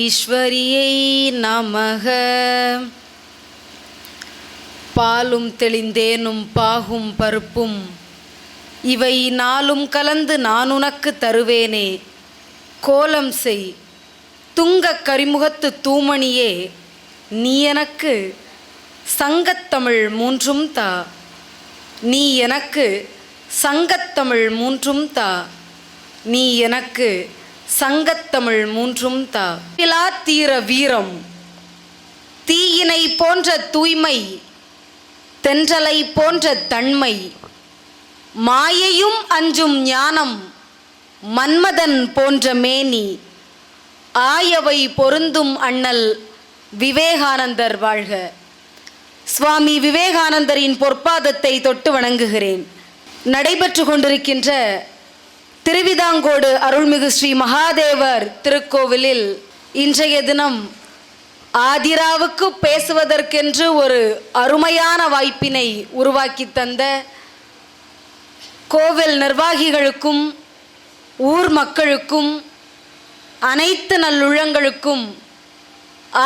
ஈஸ்வரியை நமக. பாலும் தெளிந்தேனும் பாகும் பருப்பும் இவை நாளும் கலந்து நான் உனக்கு தருவேனே. கோலம் செய் துங்கக் கரிமுகத்து தூமணியே, நீ எனக்கு சங்கத்தமிழ் மூன்றும் தா. நீ எனக்கு சங்கத்தமிழ் மூன்றும் தா. நீ எனக்கு சங்கத்தமிழ் மூன்றும் தா. தீர வீரம், தீயினை போன்ற தூய்மை, தென்றலை போன்ற தன்மை, மாயையும் அஞ்சும் ஞானம், மன்மதன் போன்ற மேனி, ஆயவை பொருந்தும் அண்ணல் விவேகானந்தர் வாழ்க. சுவாமி விவேகானந்தரின் பொற்பாதத்தை தொட்டு வணங்குகிறேன். நடைபெற்று கொண்டிருக்கின்ற திருவிதாங்கோடு அருள்மிகு ஸ்ரீ மகாதேவர் திருக்கோவிலில் இன்றைய தினம் ஆதிராவுக்கு பேசுவதற்கென்று ஒரு அருமையான வாய்ப்பினை உருவாக்கி தந்த கோவில் நிர்வாகிகளுக்கும் ஊர் மக்களுக்கும் அனைத்து நல்லுள்ளங்களுக்கும்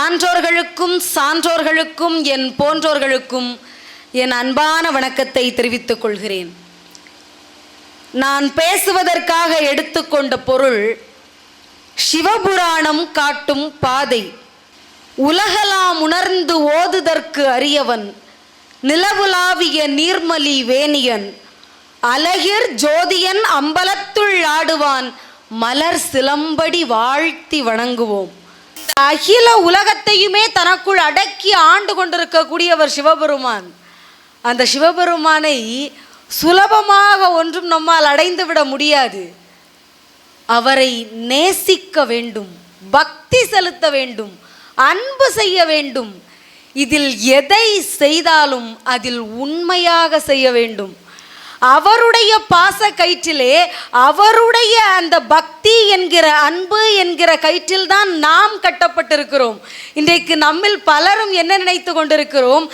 ஆன்றோர்களுக்கும் சான்றோர்களுக்கும் என் போன்றோர்களுக்கும் என் அன்பான வணக்கத்தை தெரிவித்துக் கொள்கிறேன். நான் பேசுவதற்காக எடுத்துக்கொண்ட பொருள் சிவபுராணம் காட்டும் பாதை. உலகலாம் உணர்ந்து ஓதுதற்கு அரியவன், நிலவுலாவிய நீர்மலி வேணியன், அழகிர் ஜோதியன் அம்பலத்துள் ஆடுவான், மலர் சிலம்படி வாழ்த்தி வணங்குவோம். அகில உலகத்தையுமே தனக்குள் அடக்கி ஆண்டு கொண்டிருக்கக்கூடியவர் சிவபெருமான். அந்த சிவபெருமானை சுலபமாக ஒன்றும் நம்மால் அடைந்து விட முடியாது. அவரை நேசிக்க வேண்டும், பக்தி செலுத்த வேண்டும், அன்பு செய்ய வேண்டும். இதில் எதை செய்தாலும் அதில் உண்மையாக செய்ய வேண்டும். அவருடைய பாச கயிற்றிலே, அவருடைய அந்த பக்தி என்கிற அன்பு என்கிற கயிற்றில்தான் நாம் கட்டப்பட்டிருக்கிறோம். இன்றைக்கு நம்மில் பலரும் என்ன நினைத்து கொண்டிருக்கிறோம்,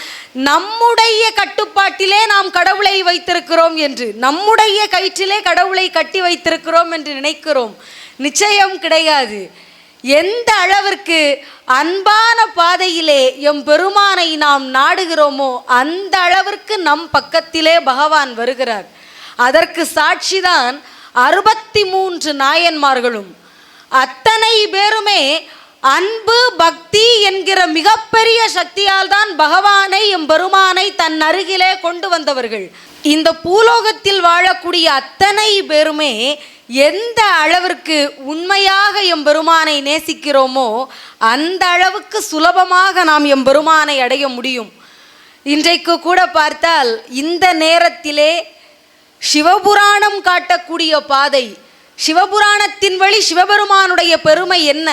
நம்முடைய கட்டுப்பாட்டிலே நாம் கடவுளை வைத்திருக்கிறோம் என்று, நம்முடைய கயிற்றிலே கடவுளை கட்டி வைத்திருக்கிறோம் என்று நினைக்கிறோம். நிச்சயம் கிடையாது. எந்த அளவிற்கு அன்பான பாதையிலே எம் பெருமானை நாம் நாடுகிறோமோ அந்த அளவிற்கு நம் பக்கத்திலே பகவான் வருகிறார். அதற்கு சாட்சிதான் 63 நாயன்மார்களும். அத்தனை பேருமே அன்பு பக்தி என்கிற மிகப்பெரிய சக்தியால் தான் பகவானை எம் பெருமானை தன் அருகிலே கொண்டு வந்தவர்கள். இந்த பூலோகத்தில் வாழக்கூடிய அத்தனை பேருமே எந்த அளவிற்கு உண்மையாக எம்பெருமானை நேசிக்கிறோமோ அந்த அளவுக்கு சுலபமாக நாம் எம்பெருமானை அடைய முடியும். இன்றைக்கு கூட பார்த்தால் இந்த நேரத்திலே சிவபுராணம் காட்டக்கூடிய பாதை, சிவபுராணத்தின் வழி சிவபெருமானுடைய பெருமை என்ன,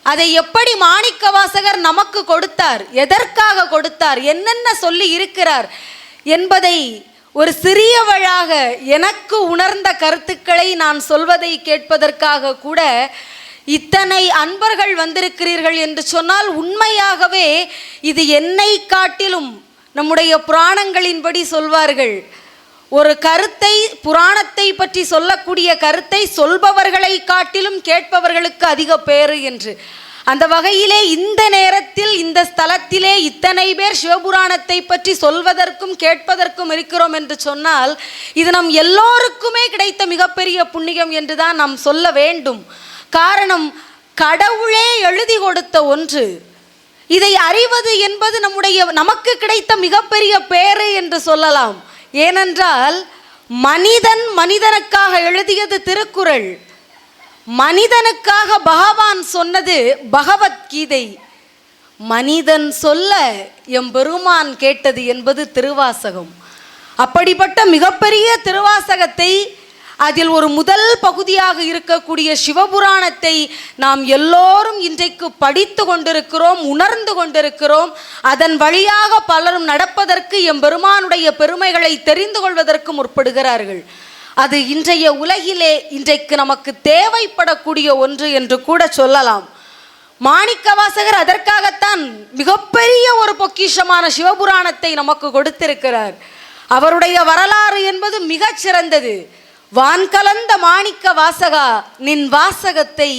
அதை எப்படி மாணிக்கவாசகர் நமக்கு கொடுத்தார், எதற்காக கொடுத்தார், என்னென்ன சொல்லி இருக்கிறார் என்பதை ஒரு சிறியவளாக எனக்கு உணர்ந்த கருத்துக்களை நான் சொல்வதை கேட்பதற்காக கூட இத்தனை அன்பர்கள் வந்திருக்கிறீர்கள் என்று சொன்னால் உண்மையாகவே இது என்னை காட்டிலும் நம்முடைய புராணங்களின்படி சொல்வார்கள், ஒரு கருத்தை புராணத்தை பற்றி சொல்லக்கூடிய கருத்தை சொல்பவர்களை காட்டிலும் கேட்பவர்களுக்கு அதிக பேறு என்று. அந்த வகையிலே இந்த நேரத்தில் இந்த ஸ்தலத்திலே இத்தனை பேர் சிவபுராணத்தை பற்றி சொல்வதற்கும் கேட்பதற்கும் இருக்கிறோம் என்று சொன்னால் இது நம் எல்லோருக்குமே கிடைத்த மிகப்பெரிய புண்ணியம் என்றுதான் நாம் சொல்ல வேண்டும். காரணம், கடவுளே எழுதி கொடுத்த ஒன்று. இதை அறிவது என்பது நமக்கு கிடைத்த மிகப்பெரிய பேறு என்று சொல்லலாம். ஏனென்றால் மனிதன் மனிதனுக்காக எழுதியது திருக்குறள், மனிதனுக்காக பகவான் சொன்னது பகவத்கீதை, மனிதன் சொல்ல எம்பெருமான் கேட்டது என்பது திருவாசகம். அப்படிப்பட்ட மிகப்பெரிய திருவாசகத்தை, அதில் ஒரு முதல் பகுதியாக இருக்கக்கூடிய சிவபுராணத்தை நாம் எல்லோரும் இன்றைக்கு படித்து கொண்டிருக்கிறோம், உணர்ந்து கொண்டிருக்கிறோம். அதன் வழியாக பலரும் நடப்பதற்கு எம்பெருமானுடைய பெருமைகளை தெரிந்து கொள்வதற்கு முற்படுகிறார்கள். அது இன்றைய உலகிலே இன்றைக்கு நமக்கு தேவைப்படக்கூடிய ஒன்று என்று கூட சொல்லலாம். மாணிக்கவாசகர் அதற்காகத்தான் மிகப்பெரிய ஒரு பொக்கிஷமான சிவபுராணத்தை நமக்கு கொடுத்திருக்கிறார். அவருடைய வரலாறு என்பது மிகச் சிறந்தது. வான் கலந்த மாணிக்க வாசகா, நின் வாசகத்தை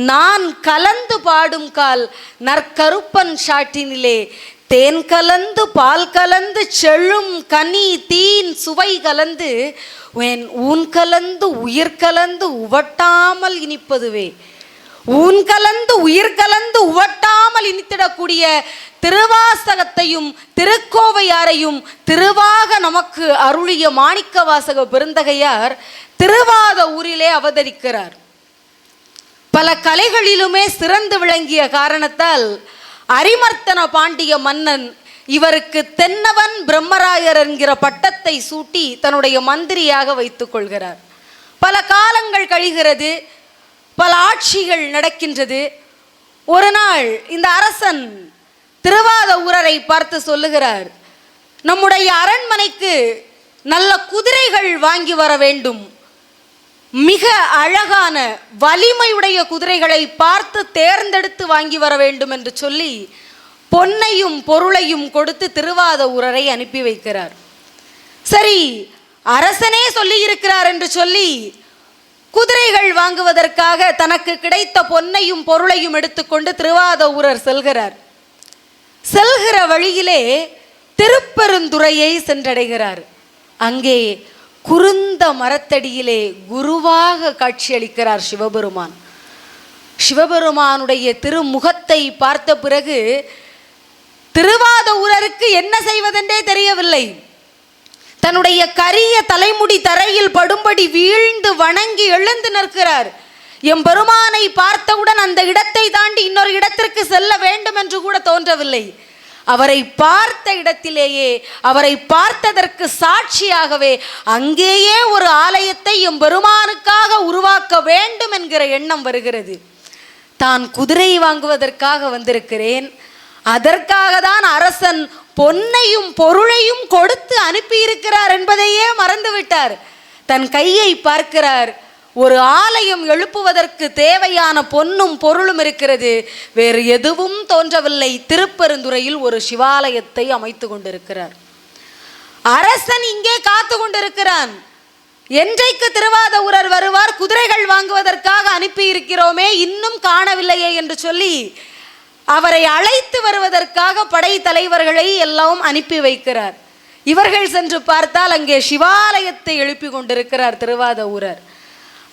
நான் கலந்து பாடும் கால் நற்கருப்பன் சாட்டினிலே தேன் கலந்து பால் கலந்து செழும் கனி தீன் சுவை கலந்து ஊன் கலந்து உயிர் கலந்து உவட்டாமல் இனிப்பதுவே. ஊன் கலந்து உயிர் கலந்து உவட்டாமல் இனித்திடக்கூடிய திருவாசகத்தையும் திருக்கோவையாரையும் திருவாக நமக்கு அருளிய மாணிக்க வாசக பெருந்தகையார் திருவாத ஊரிலே அவதரிக்கிறார். பல கலைகளிலுமே சிறந்து விளங்கிய காரணத்தால் அரிமர்த்தன பாண்டிய மன்னன் இவருக்கு தென்னவன் பிரம்மராயர் என்கிற பட்டத்தை சூட்டி தன்னுடைய மந்திரியாக வைத்துக் கொள்கிறார். பல காலங்கள் கழிகிறது, பல ஆட்சிகள் நடக்கின்றது. ஒரு நாள் இந்த அரசன் திருவாத ஊரரை பார்த்து சொல்லுகிறார், நம்முடைய அரண்மனைக்கு நல்ல குதிரைகள் வாங்கி வர வேண்டும், மிக அழகான வலிமையுடைய குதிரைகளை பார்த்து தேர்ந்தெடுத்து வாங்கி வர வேண்டும் என்று சொல்லி பொன்னையும் பொருளையும் கொடுத்து திருவாத ஊரரை அனுப்பி வைக்கிறார். சரி, அரசனே சொல்லி இருக்கிறார் என்று சொல்லி குதிரைகள் வாங்குவதற்காக தனக்கு கிடைத்த பொன்னையும் பொருளையும் எடுத்துக்கொண்டு திருவாத ஊரர் செல்கிறார். செல்கிற வழியிலே திருப்பெருந்துறையை சென்றடைகிறார். அங்கே குருந்த மரத்தடியிலே குருவாக காட்சியளிக்கிறார் சிவபெருமான். சிவபெருமானுடைய திருமுகத்தை பார்த்த பிறகு திருவாத ஊரருக்கு என்ன செய்வதென்றே தெரியவில்லை. தன்னுடைய கரிய தலைமுடி தரையில் படும்படி வீழ்ந்து வணங்கி எழுந்து நிற்கிறார். எம்பெருமானை பார்த்தவுடன் அந்த இடத்தை தாண்டி இன்னொரு இடத்திற்கு செல்ல வேண்டும் என்று கூட தோன்றவில்லை. அவரை பார்த்த இடத்திலேயே, அவரை பார்த்ததற்கு சாட்சியாகவே அங்கேயே ஒரு ஆலயத்தை எம்பெருமானுக்காக உருவாக்க வேண்டும் என்கிற எண்ணம் வருகிறது. தான் குதிரை வாங்குவதற்காக வந்திருக்கிறேன், அதற்காக தான் அரசன் பொன்னையும் பொருளையும் கொடுத்து அனுப்பியிருக்கிறார் என்பதையே மறந்துவிட்டார். தன் கையை பார்க்கிறார், ஒரு ஆலயம் எழுப்புவதற்கு தேவையான பொன்னும் பொருளும் இருக்கிறது, வேறு எதுவும் தோன்றவில்லை. திருப்பெருந்துறையில் ஒரு சிவாலயத்தை அமைத்து கொண்டிருக்கிறார். அரசன் இங்கே காத்து கொண்டிருக்கிறான். என்றைக்கு திருவாத ஊரர் வருவார், குதிரைகள் வாங்குவதற்காக அனுப்பி இருக்கிறோமே, இன்னும் காணவில்லையே என்று சொல்லி அவரை அழைத்து வருவதற்காக படை தலைவர்களை எல்லாம் அனுப்பி வைக்கிறார். இவர்கள் சென்று பார்த்தால் அங்கே சிவாலயத்தை எழுப்பி கொண்டிருக்கிறார் திருவாத ஊரர்.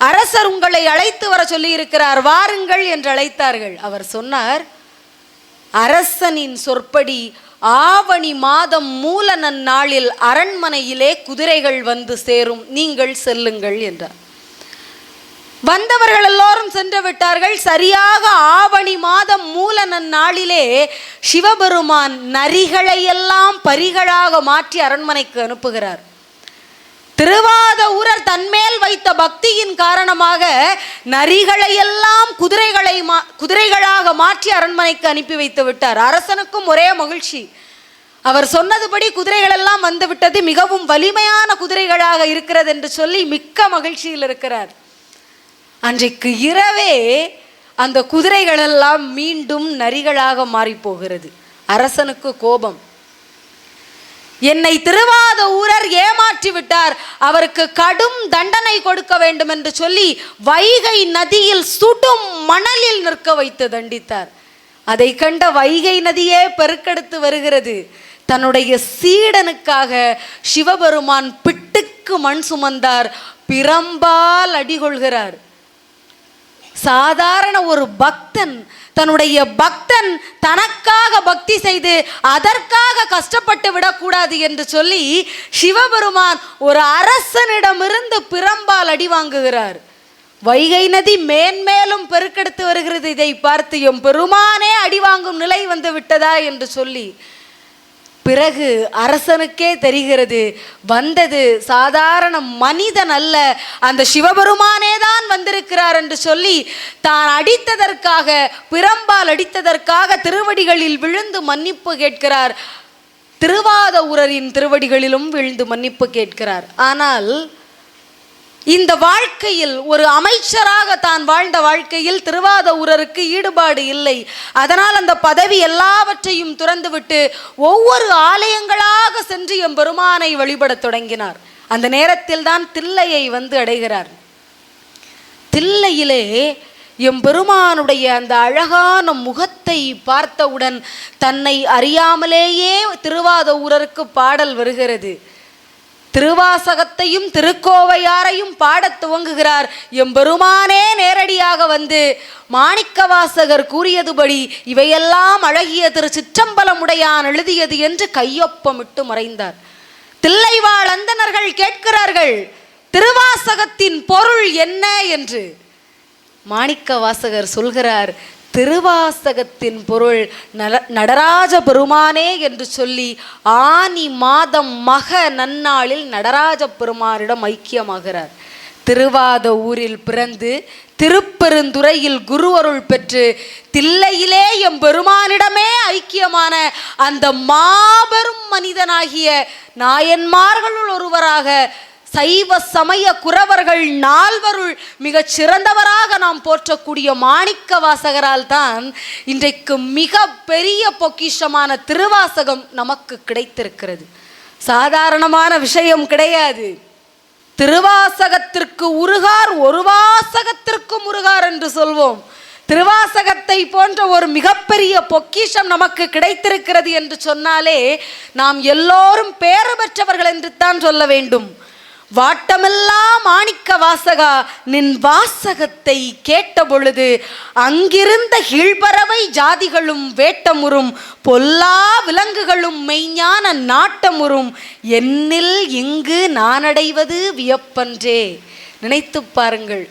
அரசர் உங்களை அழைத்து வர சொல்லி இருக்கிறார், வாருங்கள் என்று அழைத்தார்கள். அவர் சொன்னார், அரசனின் சொற்படி ஆவணி மாதம் மூல நன்னாளில் அரண்மனையிலே குதிரைகள் வந்து சேரும், நீங்கள் செல்லுங்கள் என்றார். வந்தவர்கள் எல்லோரும் சென்று விட்டார்கள். சரியாக ஆவணி மாதம் மூல நன்னாளிலே சிவபெருமான் நரிகளையெல்லாம் பரிகளாக மாற்றி அரண்மனைக்கு அனுப்புகிறார். திருவாத ஊரர் தன்மேல் வைத்த பக்தியின் காரணமாக நரிகளையெல்லாம் குதிரைகளாக மாற்றி அரண்மனைக்கு அனுப்பி வைத்து விட்டார். அரசனுக்கும் ஒரே மகிழ்ச்சி. அவர் சொன்னதுபடி குதிரைகள் எல்லாம் வந்து விட்டது, மிகவும் வலிமையான குதிரைகளாக இருக்கிறது என்று சொல்லி மிக்க மகிழ்ச்சியில் இருக்கிறார். அன்றைக்கு இரவே அந்த குதிரைகள் எல்லாம் மீண்டும் நரிகளாக மாறி போகிறது. அரசனுக்கு கோபம். என்னை திருவாத ஊரர் ஏமாற்றி விட்டார், அவருக்கு கடும் தண்டனை கொடுக்க வேண்டும் என்று சொல்லி வைகை நதியில் சுடும் மணலில் நிற்க வைத்து தண்டித்தார். அதை கண்ட வைகை நதியே பெருக்கெடுத்து வருகிறது. தன்னுடைய சீடனுக்காக சிவபெருமான் பிட்டுக்கு மண் சுமந்தார், பிரம்பால் அடிகொள்கிறார். சாதாரண ஒரு பக்தன், தன்னுடைய பக்தன் தனக்காக பக்தி செய்து அதற்காக கஷ்டப்பட்டு விடக்கூடாது என்று சொல்லி சிவபெருமான் ஒரு அரசனிடமிருந்து பிரம்பால் அடி வாங்குகிறார். வைகை நதி மேன்மேலும் பெருக்கெடுத்து வருகிறது. இதை பார்த்து எம் பெருமானே அடி வாங்கும் நிலை வந்து விட்டதா என்று சொல்லி பிறகு அரசனுக்கே தெரிகிறது, வந்தது சாதாரண மனிதன் அல்ல, அந்த சிவபெருமானே தான் வந்திருக்கிறார் என்று சொல்லி தான் அடித்ததற்காக, பிரம்பால் அடித்ததற்காக திருவடிகளில் விழுந்து மன்னிப்பு கேட்கிறார். திருவாத ஊரரின் திருவடிகளிலும் விழுந்து மன்னிப்பு கேட்கிறார். ஆனால் இந்த வாழ்க்கையில் ஒரு அமைச்சராக தான் வாழ்ந்த வாழ்க்கையில் திருவாத ஊரருக்கு ஈடுபாடு இல்லை. அதனால் அந்த பதவி எல்லாவற்றையும் துறந்துவிட்டு ஒவ்வொரு ஆலயங்களாக சென்று எம்பெருமானை வழிபடத் தொடங்கினார். அந்த நேரத்தில் தான் தில்லையை வந்து அடைகிறார். தில்லையிலே எம்பெருமானுடைய அந்த அழகான முகத்தை பார்த்தவுடன் தன்னை அறியாமலேயே திருவாதவூரருக்கு பாடல் வருகிறது. திருவாசகத்தையும் திருக்கோவையாரையும் பாடத் துவங்குகிறார். எம்பெருமானே நேரடியாக வந்து மாணிக்கவாசகர் கூறியதுபடி இவையெல்லாம் அழகிய திரு சிற்றம்பலமுடையான் எழுதியது என்று கையொப்பமிட்டு மறைந்தார். தில்லைவாழ் அந்தணர்கள் கேட்கிறார்கள், திருவாசகத்தின் பொருள் என்ன என்று. மாணிக்கவாசகர் சொல்கிறார், திருவாசகத்தின் பொருள் நடராஜ பெருமானே என்று சொல்லி ஆனி மாதம் மக நன்னாளில் நடராஜ பெருமானிடம் ஐக்கியமாகிறார். திருவாத ஊரில் பிறந்து திருப்பெருந்துறையில் குருவருள் பெற்று தில்லையிலே எம்பெருமானிடமே ஐக்கியமான அந்த மாபெரும் மனிதனாகிய நாயன்மார்களுள் ஒருவராக சைவ சமய குரவர்கள் நால்வருள் மிகச் சிறந்தவராக நாம் போற்றக்கூடிய மாணிக்க வாசகரால் தான் இன்றைக்கு மிக பெரிய பொக்கிஷமான திருவாசகம் நமக்கு கிடைத்திருக்கிறது. சாதாரணமான விஷயம் கிடையாது. திருவாசகத்திற்கு உருகார் ஒரு வாசகத்திற்கும் உருகார் என்று சொல்வோம். திருவாசகத்தை போன்ற ஒரு மிகப்பெரிய பொக்கிஷம் நமக்கு கிடைத்திருக்கிறது என்று சொன்னாலே நாம் எல்லோரும் பேறு பெற்றவர்கள் என்று தான் சொல்ல வேண்டும். வாட்டமெல்லாம் மாணிக்க வாசகா நின் வாசகத்தை கேட்ட பொழுது அங்கிருந்த கீழ்பறவை ஜாதிகளும் வேட்டமுறும் பொல்லா விலங்குகளும் மெய்ஞான நாட்டமுறும் என்னில் இங்கு நானடைவது வியப்பன்றே. நினைத்து பாருங்கள்,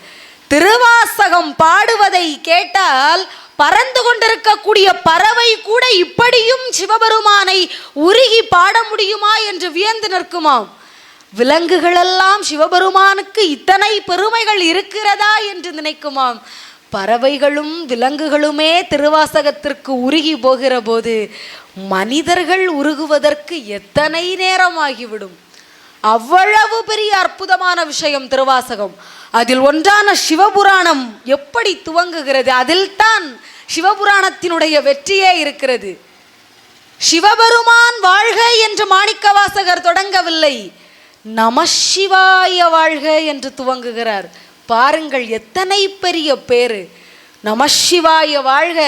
திருவாசகம் பாடுவதை கேட்டால் பறந்து கொண்டிருக்கக்கூடிய பறவை கூட இப்படியும் சிவபெருமானை உருகி பாட முடியுமா என்று வியந்து நிற்குமாம். விலங்குகளெல்லாம் சிவபெருமானுக்கு இத்தனை பெருமைகள் இருக்கிறதா என்று நினைக்குமாம். பறவைகளும் விலங்குகளுமே திருவாசகத்திற்கு உருகி போகிற போது மனிதர்கள் உருகுவதற்கு எத்தனை நேரமாகிவிடும். அவ்வளவு பெரிய அற்புதமான விஷயம் திருவாசகம். அதில் ஒன்றான சிவபுராணம் எப்படி துவங்குகிறது? அதில் தான் சிவபுராணத்தினுடைய வெற்றியே இருக்கிறது. சிவபெருமான் வாழ்க என்று மாணிக்கவாசகர் தொடங்கவில்லை, நமசிவாய வாழ்க என்று துவங்குகிறார். பாருங்கள் எத்தனை பெரிய பேரு. நமசிவாய வாழ்க,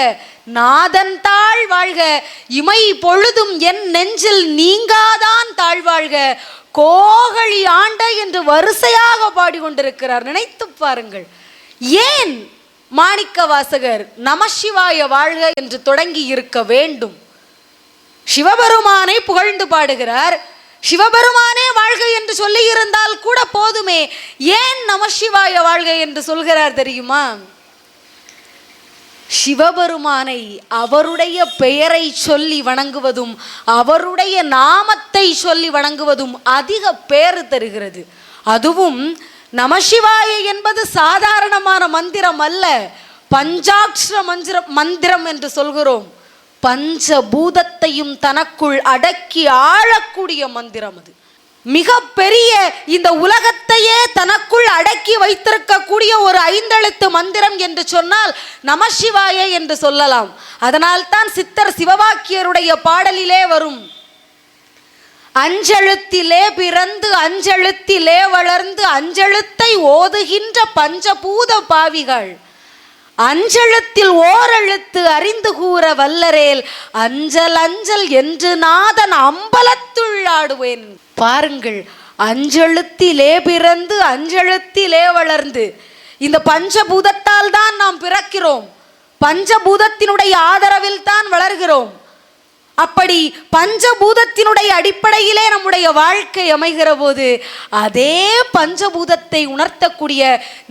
நாதன் தாழ் வாழ்க, இமை பொழுதும் என் நெஞ்சில் நீங்காதான் தாழ்வாழ்க, கோகழி ஆண்ட என்று வரிசையாக பாடிக்கொண்டிருக்கிறார். நினைத்து பாருங்கள், ஏன் மாணிக்கவாசகர் நமசிவாய வாழ்க என்று தொடங்கி இருக்க வேண்டும்? சிவபெருமானை புகழ்ந்து பாடுகிறார். சிவபெருமானே வாழ்க என்று சொல்லி இருந்தால் கூட போதுமே, ஏன் நமசிவாய வாழ்க என்று சொல்கிறார் தெரியுமா? சிவபெருமானை அவருடைய பெயரை சொல்லி வணங்குவதும் அவருடைய நாமத்தை சொல்லி வணங்குவதும் அதிக பேறு தருகிறது. அதுவும் நமசிவாய என்பது சாதாரணமான மந்திரம் அல்ல, பஞ்சாட்சர மந்திரம் என்று சொல்கிறோம். பஞ்சபூதத்தையும் தனக்குள் அடக்கி ஆளக்கூடிய மந்திரம் அது. மிக பெரிய இந்த உலகத்தையே தனக்குள் அடக்கி வைத்திருக்கக்கூடிய ஒரு 5 எழுத்து மந்திரம் என்று சொன்னால் நமசிவாய என்று சொல்லலாம். அதனால் தான் சித்தர் சிவவாக்கியருடைய பாடலிலே வரும், அஞ்செழுத்திலே பிறந்து அஞ்செழுத்திலே வளர்ந்து அஞ்செழுத்தை ஓதுகின்ற பஞ்சபூத பாவிகள் அஞ்செழுத்தில் ஓரெழுத்து அறிந்து கூற வல்லரேல் அஞ்சல் அஞ்சல் என்று நாதன் அம்பலத்துள்ளாடுவேன். பாருங்கள், அஞ்செழுத்திலே பிறந்து அஞ்செழுத்திலே வளர்ந்து. இந்த பஞ்சபூதத்தால் தான் நாம் பிறக்கிறோம், பஞ்சபூதத்தினுடைய ஆதரவில் தான் வளர்கிறோம். அப்படி பஞ்சபூதத்தினுடைய அடிப்படையிலே நம்முடைய வாழ்க்கை அமைகிற போது அதே பஞ்சபூதத்தை உணர்த்தக்கூடிய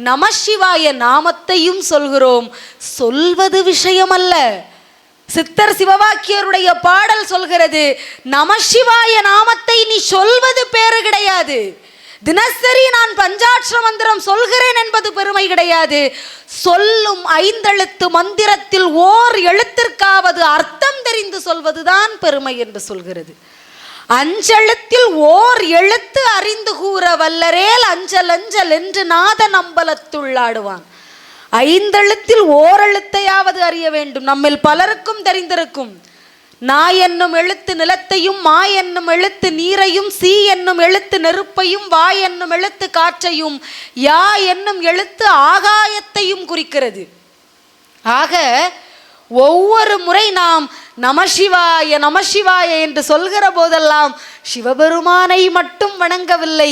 நமசிவாய நாமத்தையும் சொல்கிறோம். சொல்வது விஷயம் அல்ல. சித்தர் சிவவாக்கியருடைய பாடல் சொல்கிறது, நமசிவாய நாமத்தை நீ சொல்வது பேறு கிடையாது. தினசரி நான் பஞ்சாட்சர மந்திரம் சொல்கிறேன் என்பது பெருமை கிடையாது. சொல்லும் 5 எழுத்து மந்திரத்தில் ஓர் எழுத்திற்காவது அர்த்தம் தெரிந்து சொல்வதுதான் பெருமை என்று சொல்கிறது. அஞ்செழுத்தில் ஓர் எழுத்து அறிந்து கூற வல்லரேல் அஞ்சல் அஞ்சல் என்று நாதன் அம்பலத்துள்ளாடுவான். 5 எழுத்தில் ஓரெழுத்தையாவது அறிய வேண்டும். நம்மில் பலருக்கும் தெரிந்திருக்கும், நா என்னும் எழுத்து நிலத்தையும், மா என்னும் எழுத்து நீரையும், சி என்னும் எழுத்து நெருப்பையும், வா என்னும் எழுத்து காற்றையும், யா என்னும் எழுத்து ஆகாயத்தையும் குறிக்கிறது. ஆக ஒவ்வொரு முறை நாம் நமசிவாய நமசிவாய என்று சொல்கிற போதெல்லாம் சிவபெருமானை மட்டும் வணங்கவில்லை,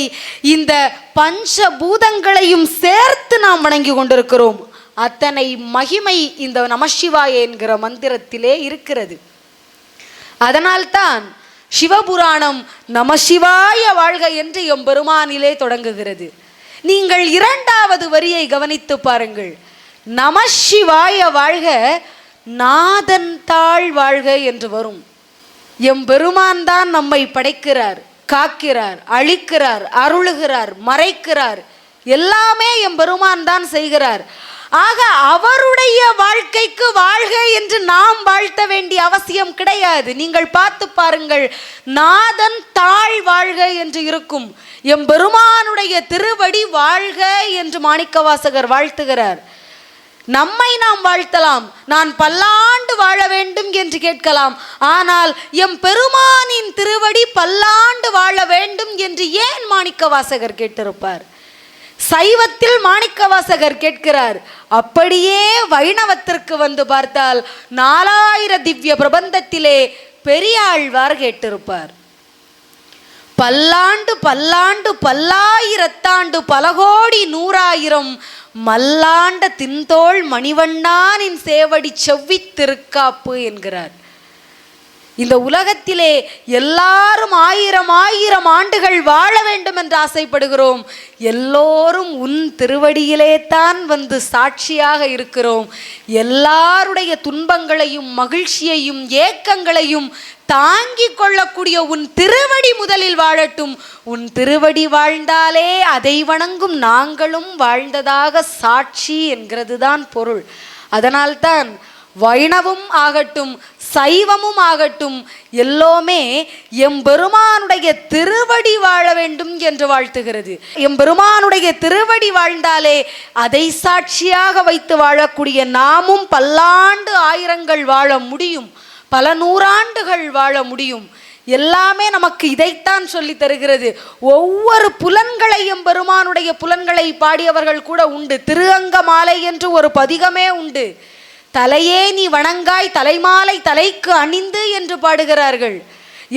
இந்த பஞ்சபூதங்களையும் சேர்த்து நாம் வணங்கி கொண்டிருக்கிறோம். அத்தனை மகிமை இந்த நமசிவாய என்கிற மந்திரத்திலே இருக்கிறது. அதனால்தான் சிவபுராணம் நமசிவாய வாழ்க என்று எம்பெருமானிலே தொடங்குகிறது. நீங்கள் இரண்டாவது வரியை கவனித்து பாருங்கள். நமசிவாய வாழ்க நாதன் தாழ் வாழ்க என்று வரும். எம்பெருமான் தான் நம்மை படைக்கிறார், காக்கிறார், அழிக்கிறார், அருளுகிறார், மறைக்கிறார், எல்லாமே எம்பெருமான் தான் செய்கிறார். ஆக அவருடைய வாழ்க்கைக்கு வாழ்க என்று நாம் வாழ்த்த வேண்டிய அவசியம் கிடையாது. நீங்கள் பார்த்து பாருங்கள், நாதன் தாழ் வாழ்க என்று இருக்கும். எம்பெருமானுடைய திருவடி வாழ்க என்று மாணிக்கவாசகர் வாழ்த்துகிறார். நம்மை நாம் வாழ்த்தலாம், நான் பல்லாண்டு வாழ வேண்டும் என்று கேட்கலாம். ஆனால் எம் பெருமானின் திருவடி பல்லாண்டு வாழ வேண்டும் என்று ஏன் மாணிக்கவாசகர் கேட்டிருப்பார்? சைவத்தில் மாணிக்கவாசகர் கேட்கிறார். அப்படியே வைணவத்திற்கு வந்து பார்த்தால் 4000 திவ்ய பிரபந்தத்திலே பெரியாழ்வார் கேட்டிருப்பார். பல்லாண்டு பல்லாண்டு பல்லாயிரத்தாண்டு பல கோடி 100,000 மல்லாண்ட தின்தோள் மணிவண்ணானின் சேவடி செவ்வி திருக்காப்பு என்கிறார். இந்த உலகத்திலே எல்லாரும் 1000 ஆண்டுகள் வாழ வேண்டும் என்று ஆசைப்படுகிறோம். எல்லோரும் உன் திருவடியிலே தான் வந்து சாட்சியாக இருக்கிறோம். எல்லாருடைய துன்பங்களையும் மகிழ்ச்சியையும் ஏக்கங்களையும் தாங்கிக் கொள்ளக்கூடிய உன் திருவடி முதலில் வாழட்டும். உன் திருவடி வாழ்ந்தாலே அதை வணங்கும் நாங்களும் வாழ்ந்ததாக சாட்சி என்கிறது தான் பொருள். அதனால்தான் வைணவம் ஆகட்டும் சைவமும் ஆகட்டும் எல்லோமே எம்பெருமானுடைய திருவடி வாழ வேண்டும் என்று வாழ்த்துகிறது. எம்பெருமானுடைய திருவடி வாழ்ந்தாலே அதை சாட்சியாக வைத்து வாழக்கூடிய நாமும் பல்லாண்டு ஆயிரங்கள் வாழ முடியும், பல 100 ஆண்டுகள் வாழ முடியும். எல்லாமே நமக்கு இதைத்தான் சொல்லி தருகிறது. ஒவ்வொரு புலன்களையும் பெருமானுடைய புலன்களை பாடியவர்கள் கூட உண்டு. திருஅங்க மாலை என்று ஒரு பதிகமே உண்டு. தலையே நீ வணங்காய் தலைமாலை தலைக்கு அணிந்து என்று பாடுகிறார்கள்.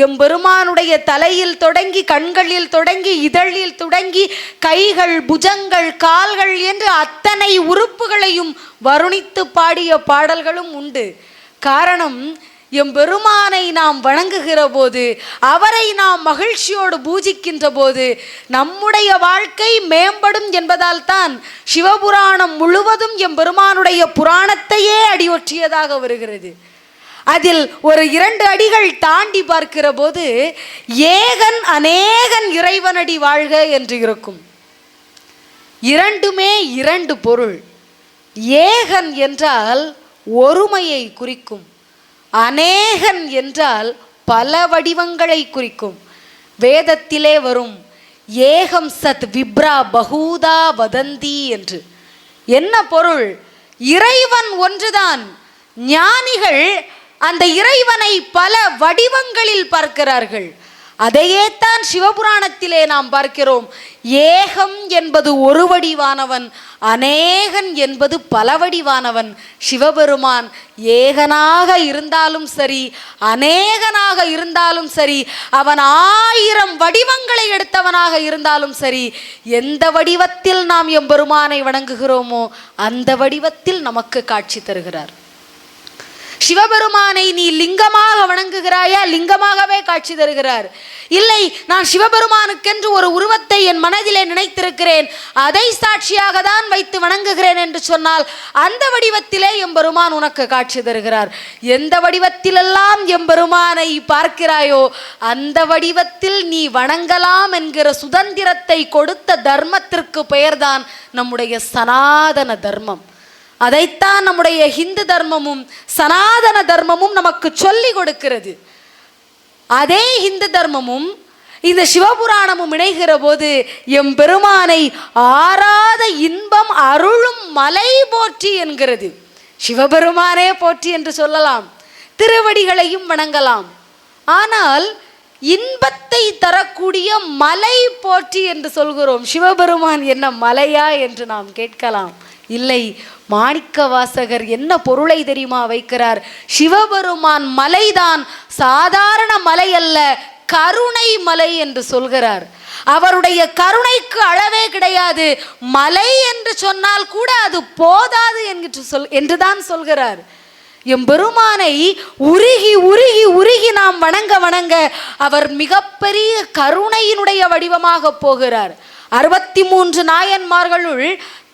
எம்பெருமானுடைய தலையில் தொடங்கி கண்களில் தொடங்கி இதழில் தொடங்கி கைகள் புஜங்கள் கால்கள் என்று அத்தனை உறுப்புகளையும் வருணித்து பாடிய பாடல்களும் உண்டு. காரணம், எம்பெருமானை நாம் வணங்குகிற போது, அவரை நாம் மகிழ்ச்சியோடு பூஜிக்கின்ற போது நம்முடைய வாழ்க்கை மேம்படும் என்பதால் தான் சிவபுராணம் முழுவதும் எம்பெருமானுடைய புராணத்தையே அடியொற்றியதாக வருகிறது. அதில் ஒரு 2 அடிகள் தாண்டி பார்க்கிற போது ஏகன் அநேகன் இறைவனடி வாழ்க என்று இருக்கும். இரண்டுமே 2 பொருள். ஏகன் என்றால் ஒருமையை குறிக்கும், அநேகன் என்றால் பல வடிவங்களை குறிக்கும். வேதத்திலே வரும் ஏகம் சத் விப்ரா பகூதா வதந்தி என்று. என்ன பொருள்? இறைவன் ஒன்றுதான். ஞானிகள் அந்த இறைவனை பல வடிவங்களில் பார்க்கிறார்கள். அதையே தான் சிவபுராணத்திலே நாம் பார்க்கிறோம். ஏகம் என்பது ஒரு வடிவானவன், அநேகன் என்பது பல வடிவானவன். சிவபெருமான் ஏகனாக இருந்தாலும் சரி அநேகனாக இருந்தாலும் சரி, அவன் 1000 வடிவங்களை எடுத்தவனாக இருந்தாலும் சரி, எந்த வடிவத்தில் நாம் எம்பெருமானை வணங்குகிறோமோ அந்த வடிவத்தில் நமக்கு காட்சி தருகிறார். சிவபெருமானை நீ லிங்கமாக வணங்குகிறாயா? லிங்கமாகவே காட்சி தருகிறார். இல்லை, நான் சிவபெருமானுக்கென்று ஒரு உருவத்தை என் மனதிலே நினைத்திருக்கிறேன், அதை சாட்சியாக தான் வைத்து வணங்குகிறேன் என்று சொன்னால் அந்த வடிவத்திலே எம்பெருமான் உனக்கு காட்சி தருகிறார். எந்த வடிவத்திலெல்லாம் எம்பெருமானை பார்க்கிறாயோ அந்த வடிவத்தில் நீ வணங்கலாம் என்கிற சுதந்திரத்தை கொடுத்த தர்மத்திற்கு பெயர்தான் நம்முடைய சனாதன தர்மம். அதைத்தான் நம்முடைய ஹிந்து தர்மமும் சனாதன தர்மமும் நமக்கு சொல்லி கொடுக்கிறது. அதே ஹிந்து தர்மமும் இந்த சிவபுராணமும் இணைகிற போது எம்பெருமானை ஆராத இன்பம் அருளும் மலை போற்றி என்கிறது. சிவபெருமானே போற்றி என்று சொல்லலாம். திருவடிகளையும் வணங்கலாம். ஆனால் இன்பத்தை தரக்கூடிய மலை போற்றி என்று சொல்கிறோம். சிவபெருமான் என்ன மலையா என்று நாம் கேட்கலாம். இல்லை, மாணிக்க வாசகர் என்ன பொருளை தெரியுமா வைக்கிறார்? சிவபெருமான் மலைதான், சாதாரண மலை அல்ல, கருணை மலை என்று சொல்கிறார். அவருடைய கருணைக்கு அளவே கிடையாது. மலை என்று சொன்னால் கூட அது போதாது என்றுதான் சொல்கிறார். எம்பெருமானை உருகி உருகி உருகி நாம் வணங்க வணங்க அவர் மிகப்பெரிய கருணையினுடைய வடிவமாக போகிறார். 63 நாயன்மார்களுள்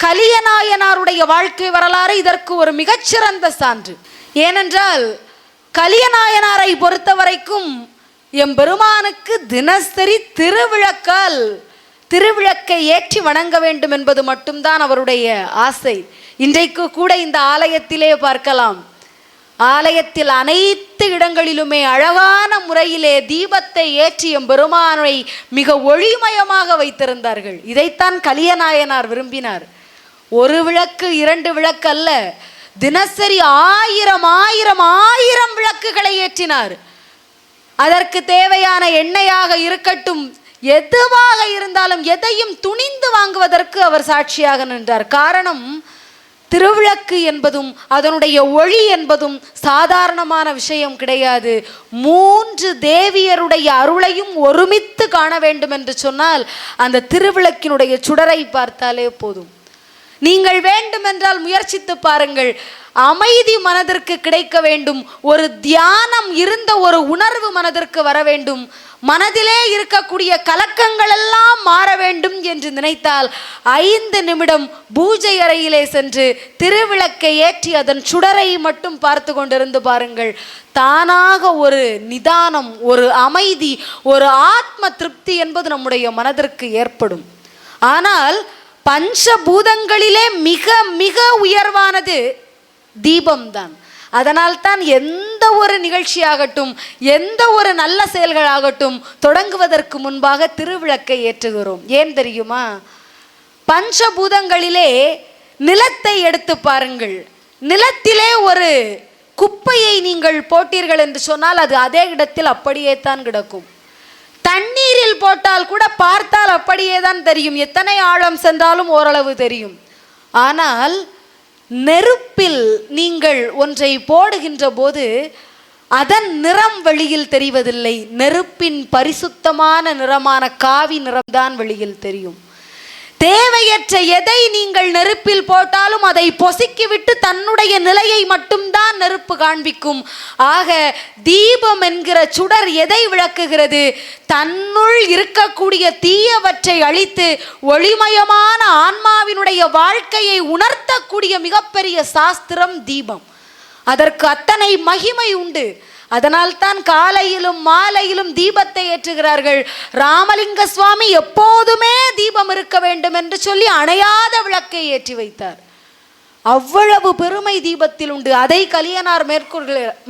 கலியநாயனாருடைய வாழ்க்கை வரலாறு இதற்கு ஒரு மிகச்சிறந்த சான்று. ஏனென்றால் கலியநாயனாரை பொறுத்த வரைக்கும் எம்பெருமானுக்கு தினசரி திருவிளக்கை ஏற்றி வணங்க வேண்டும் என்பது மட்டும்தான் அவருடைய ஆசை. இன்றைக்கு கூட இந்த ஆலயத்திலே பார்க்கலாம். ஆலயத்தில் அனைத்து இடங்களிலுமே அழகான முறையிலே தீபத்தை ஏற்றி எம்பெருமானை மிக ஒளிமயமாக வைத்திருந்தார்கள். இதைத்தான் கலியநாயனார் விரும்பினார். ஒரு விளக்கு 2 விளக்கு அல்ல, தினசரி 1000 விளக்குகளை ஏற்றினார். அதற்கு தேவையான எண்ணெயாக இருக்கட்டும், எதுவாக இருந்தாலும் எதையும் துணிந்து வாங்குவதற்கு அவர் சாட்சியாக நின்றார். காரணம், திருவிளக்கு என்பதும் அதனுடைய ஒளி என்பதும் சாதாரணமான விஷயம் கிடையாது. 3 தேவியருடைய அருளையும் ஒருமித்து காண வேண்டும் என்று சொன்னால் அந்த திருவிளக்கினுடைய சுடரை பார்த்தாலே போதும். நீங்கள் வேண்டுமென்றால் முயற்சித்து பாருங்கள். அமைதி மனதிற்கு கிடைக்க வேண்டும், ஒரு தியானம் இருந்த ஒரு உணர்வு மனதிற்கு வர வேண்டும், மனதிலே இருக்கக்கூடிய கலக்கங்கள் எல்லாம் மாற வேண்டும் என்று நினைத்தால் 5 நிமிடம் பூஜை அறையிலே சென்று திருவிளக்கை ஏற்றி அதன் சுடரை மட்டும் பார்த்து கொண்டிருந்து பாருங்கள். தானாக ஒரு நிதானம், ஒரு அமைதி, ஒரு ஆத்ம திருப்தி என்பது நம்முடைய மனதிற்கு ஏற்படும். ஆனால் பஞ்சபூதங்களிலே மிக மிக உயர்வானது தீபம்தான். அதனால்தான் எந்த ஒரு நிகழ்ச்சியாகட்டும், எந்த ஒரு நல்ல செயல்களாகட்டும் தொடங்குவதற்கு முன்பாக திருவிளக்கை ஏற்றுகிறோம். ஏன் தெரியுமா? பஞ்சபூதங்களிலே நிலத்தை எடுத்து பாருங்கள். நிலத்திலே ஒரு குப்பையை நீங்கள் போட்டீர்கள் என்று சொன்னால் அது அதே இடத்தில் அப்படியே தான் கிடக்கும். தண்ணீரில் போட்டால் கூட பார்த்தால் அப்படியே தான் தெரியும், எத்தனை ஆழம் சென்றாலும் ஓரளவு தெரியும். ஆனால் நெருப்பில் நீங்கள் ஒன்றை போடுகின்ற போது அதன் நிறம் வெளியில் தெரிவதில்லை. நெருப்பின் பரிசுத்தமான நிறமான காவி நிறம்தான் வெளியில் தெரியும். தேவையற்ற எதை நீங்கள் நெருப்பில் போட்டாலும் அதை பொசுக்கிவிட்டு தன்னுடைய நிலையை மட்டும்தான் நெருப்பு காண்பிக்கும். ஆக தீபம் என்கிற சுடர் எதை விளக்குகிறது? தன்னுள் இருக்கக்கூடிய தீயவற்றை அழித்து ஒளிமயமான ஆன்மாவினுடைய வாழ்க்கையை உணர்த்தக்கூடிய மிகப்பெரிய சாஸ்திரம் தீபம். அதற்கு அத்தனை மகிமை உண்டு. அதனால்தான் காலையிலும் மாலையிலும் தீபத்தை ஏற்றுகிறார்கள். ராமலிங்க சுவாமி எப்போதுமே தீபம் இருக்க வேண்டும் என்று சொல்லி அணையாத விளக்கை ஏற்றி வைத்தார். அவ்வளவு பெருமை தீபத்தில் உண்டு. அதை கலியனார்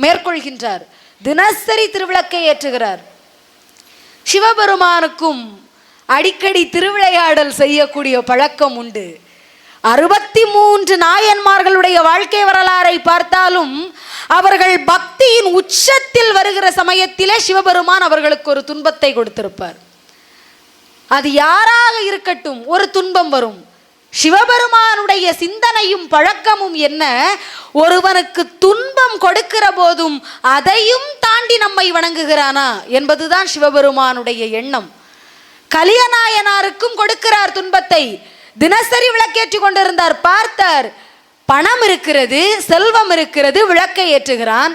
மேற்கொள்கின்றார். தினசரி திருவிளக்கை ஏற்றுகிறார். சிவபெருமானுக்கும் அடிக்கடி திருவிளையாடல் செய்யக்கூடிய பழக்கம் உண்டு. 63 நாயன்மார்களுடைய வாழ்க்கை வரலாறை பார்த்தாலும் அவர்கள் பக்தியின் உச்சத்தில் வருகிற சமயத்திலே சிவபெருமான் அவர்களுக்கு ஒரு துன்பத்தை கொடுத்திருப்பார். அது யாராக இருக்கட்டும், ஒரு துன்பம் வரும். சிவபெருமானுடைய சிந்தனையும் பழக்கமும் என்ன? ஒருவனுக்கு துன்பம் கொடுக்கிற போதும் அதையும் தாண்டி நம்மை வணங்குகிறானா என்பதுதான் சிவபெருமானுடைய எண்ணம். கலியநாயனாருக்கும் கொடுக்கிறார் துன்பத்தை. தினசரி விளக்கேற்றி கொண்டிருந்தார். பார்த்தார், பணம் இருக்கிறது, செல்வம் இருக்கிறது, விளக்கை ஏற்றுகிறான்.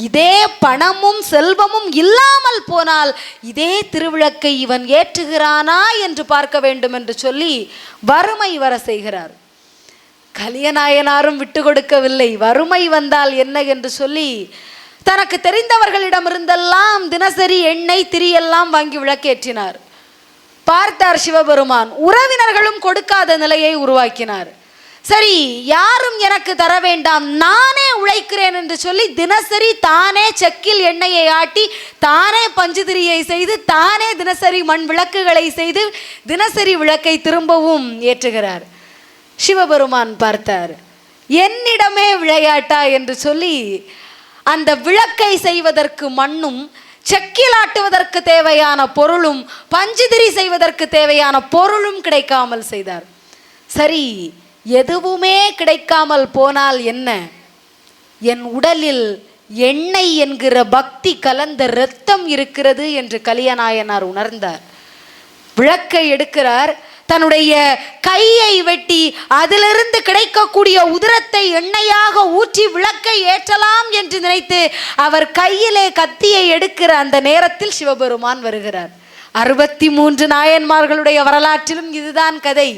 இதே பணமும் செல்வமும் இல்லாமல் போனால் இதே திருவிளக்கை இவன் ஏற்றுகிறானா என்று பார்க்க வேண்டும் என்று சொல்லி வறுமை வர செய்கிறார். கலியநாயனாரும் விட்டு கொடுக்கவில்லை. வறுமை வந்தால் என்ன என்று சொல்லி தனக்கு தெரிந்தவர்களிடமிருந்தெல்லாம் தினசரி எண்ணெய் திரியெல்லாம் வாங்கி விளக்கேற்றினார். பார்த்தார் சிவபெருமான். உறவினர்களும் கொடுக்காத நிலையை உருவாக்கினார். சரி, யாரும் எனக்கு தர வேண்டாம், நானே உழைக்கிறேன் என்று சொல்லி தினசரி தானே செக்கில் எண்ணெயை ஆட்டி, தானே பஞ்சுதிரியை செய்து, தானே தினசரி மண் விளக்குகளை செய்து தினசரி விளக்கை திரும்பவும் ஏற்றுகிறார். சிவபெருமான் பார்த்தார், என்னிடமே விளையாட்டா என்று சொல்லி அந்த விளக்கை செய்வதற்கு மண்ணும், செக்கிலாட்டுவதற்கு தேவையான பொருளும், பஞ்சுதிரி செய்வதற்கு தேவையான பொருளும் கிடைக்காமல் செய்தார். சரி, எதுவுமே கிடைக்காமல் போனால் என்ன? என் உடலில் எண்ணெய் என்கிற பக்தி கலந்த இரத்தம் இருக்கிறது என்று கலியநாயனார் உணர்ந்தார். விளக்கை எடுக்கிறார், தன்னுடைய கையை வெட்டி அதிலிருந்து கிடைக்கக்கூடிய உதிரத்தை எண்ணெயாக ஊற்றி விளக்கை ஏற்றலாம் என்று நினைத்து அவர் கையிலே கத்தியை எடுக்கிற அந்த நேரத்தில் சிவபெருமான் வருகிறார். 63 நாயன்மார்களுடைய வரலாற்றிலும் இதுதான் கதை.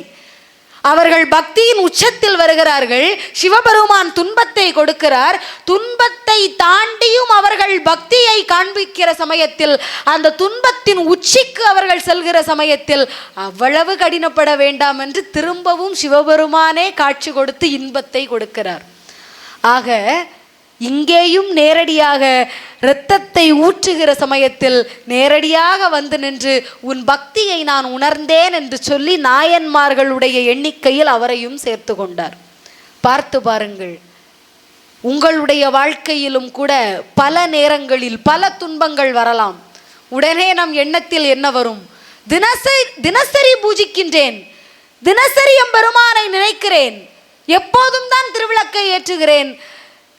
அவர்கள் பக்தியின் உச்சத்தில் வருகிறார்கள். சிவபெருமான் துன்பத்தை கொடுக்கிறார். துன்பத்தை தாண்டியும் அவர்கள் பக்தியை காண்பிக்கிற சமயத்தில், அந்த துன்பத்தின் உச்சிக்கு அவர்கள் செல்கிற சமயத்தில் அவ்வளவு கடினப்பட வேண்டாம் என்று திரும்பவும் சிவபெருமானே காட்சி கொடுத்து இன்பத்தை கொடுக்கிறார். ஆக இங்கேயும் நேரடியாக இரத்தத்தை ஊற்றுகிற சமயத்தில் நேரடியாக வந்து நின்று உன் பக்தியை நான் உணர்ந்தேன் என்று சொல்லி நாயன்மார்களுடைய எண்ணிக்கையில் அவரையும் சேர்த்து கொண்டார். பார்த்து பாருங்கள், உங்களுடைய வாழ்க்கையிலும் கூட பல நேரங்களில் பல துன்பங்கள் வரலாம். உடனே நம் எண்ணத்தில் என்ன வரும்? தினசரி பூஜிக்கின்றேன், தினசரி எம்பெருமானை நினைக்கிறேன், எப்போதும் தான் திருவிளக்கை ஏற்றுகிறேன்,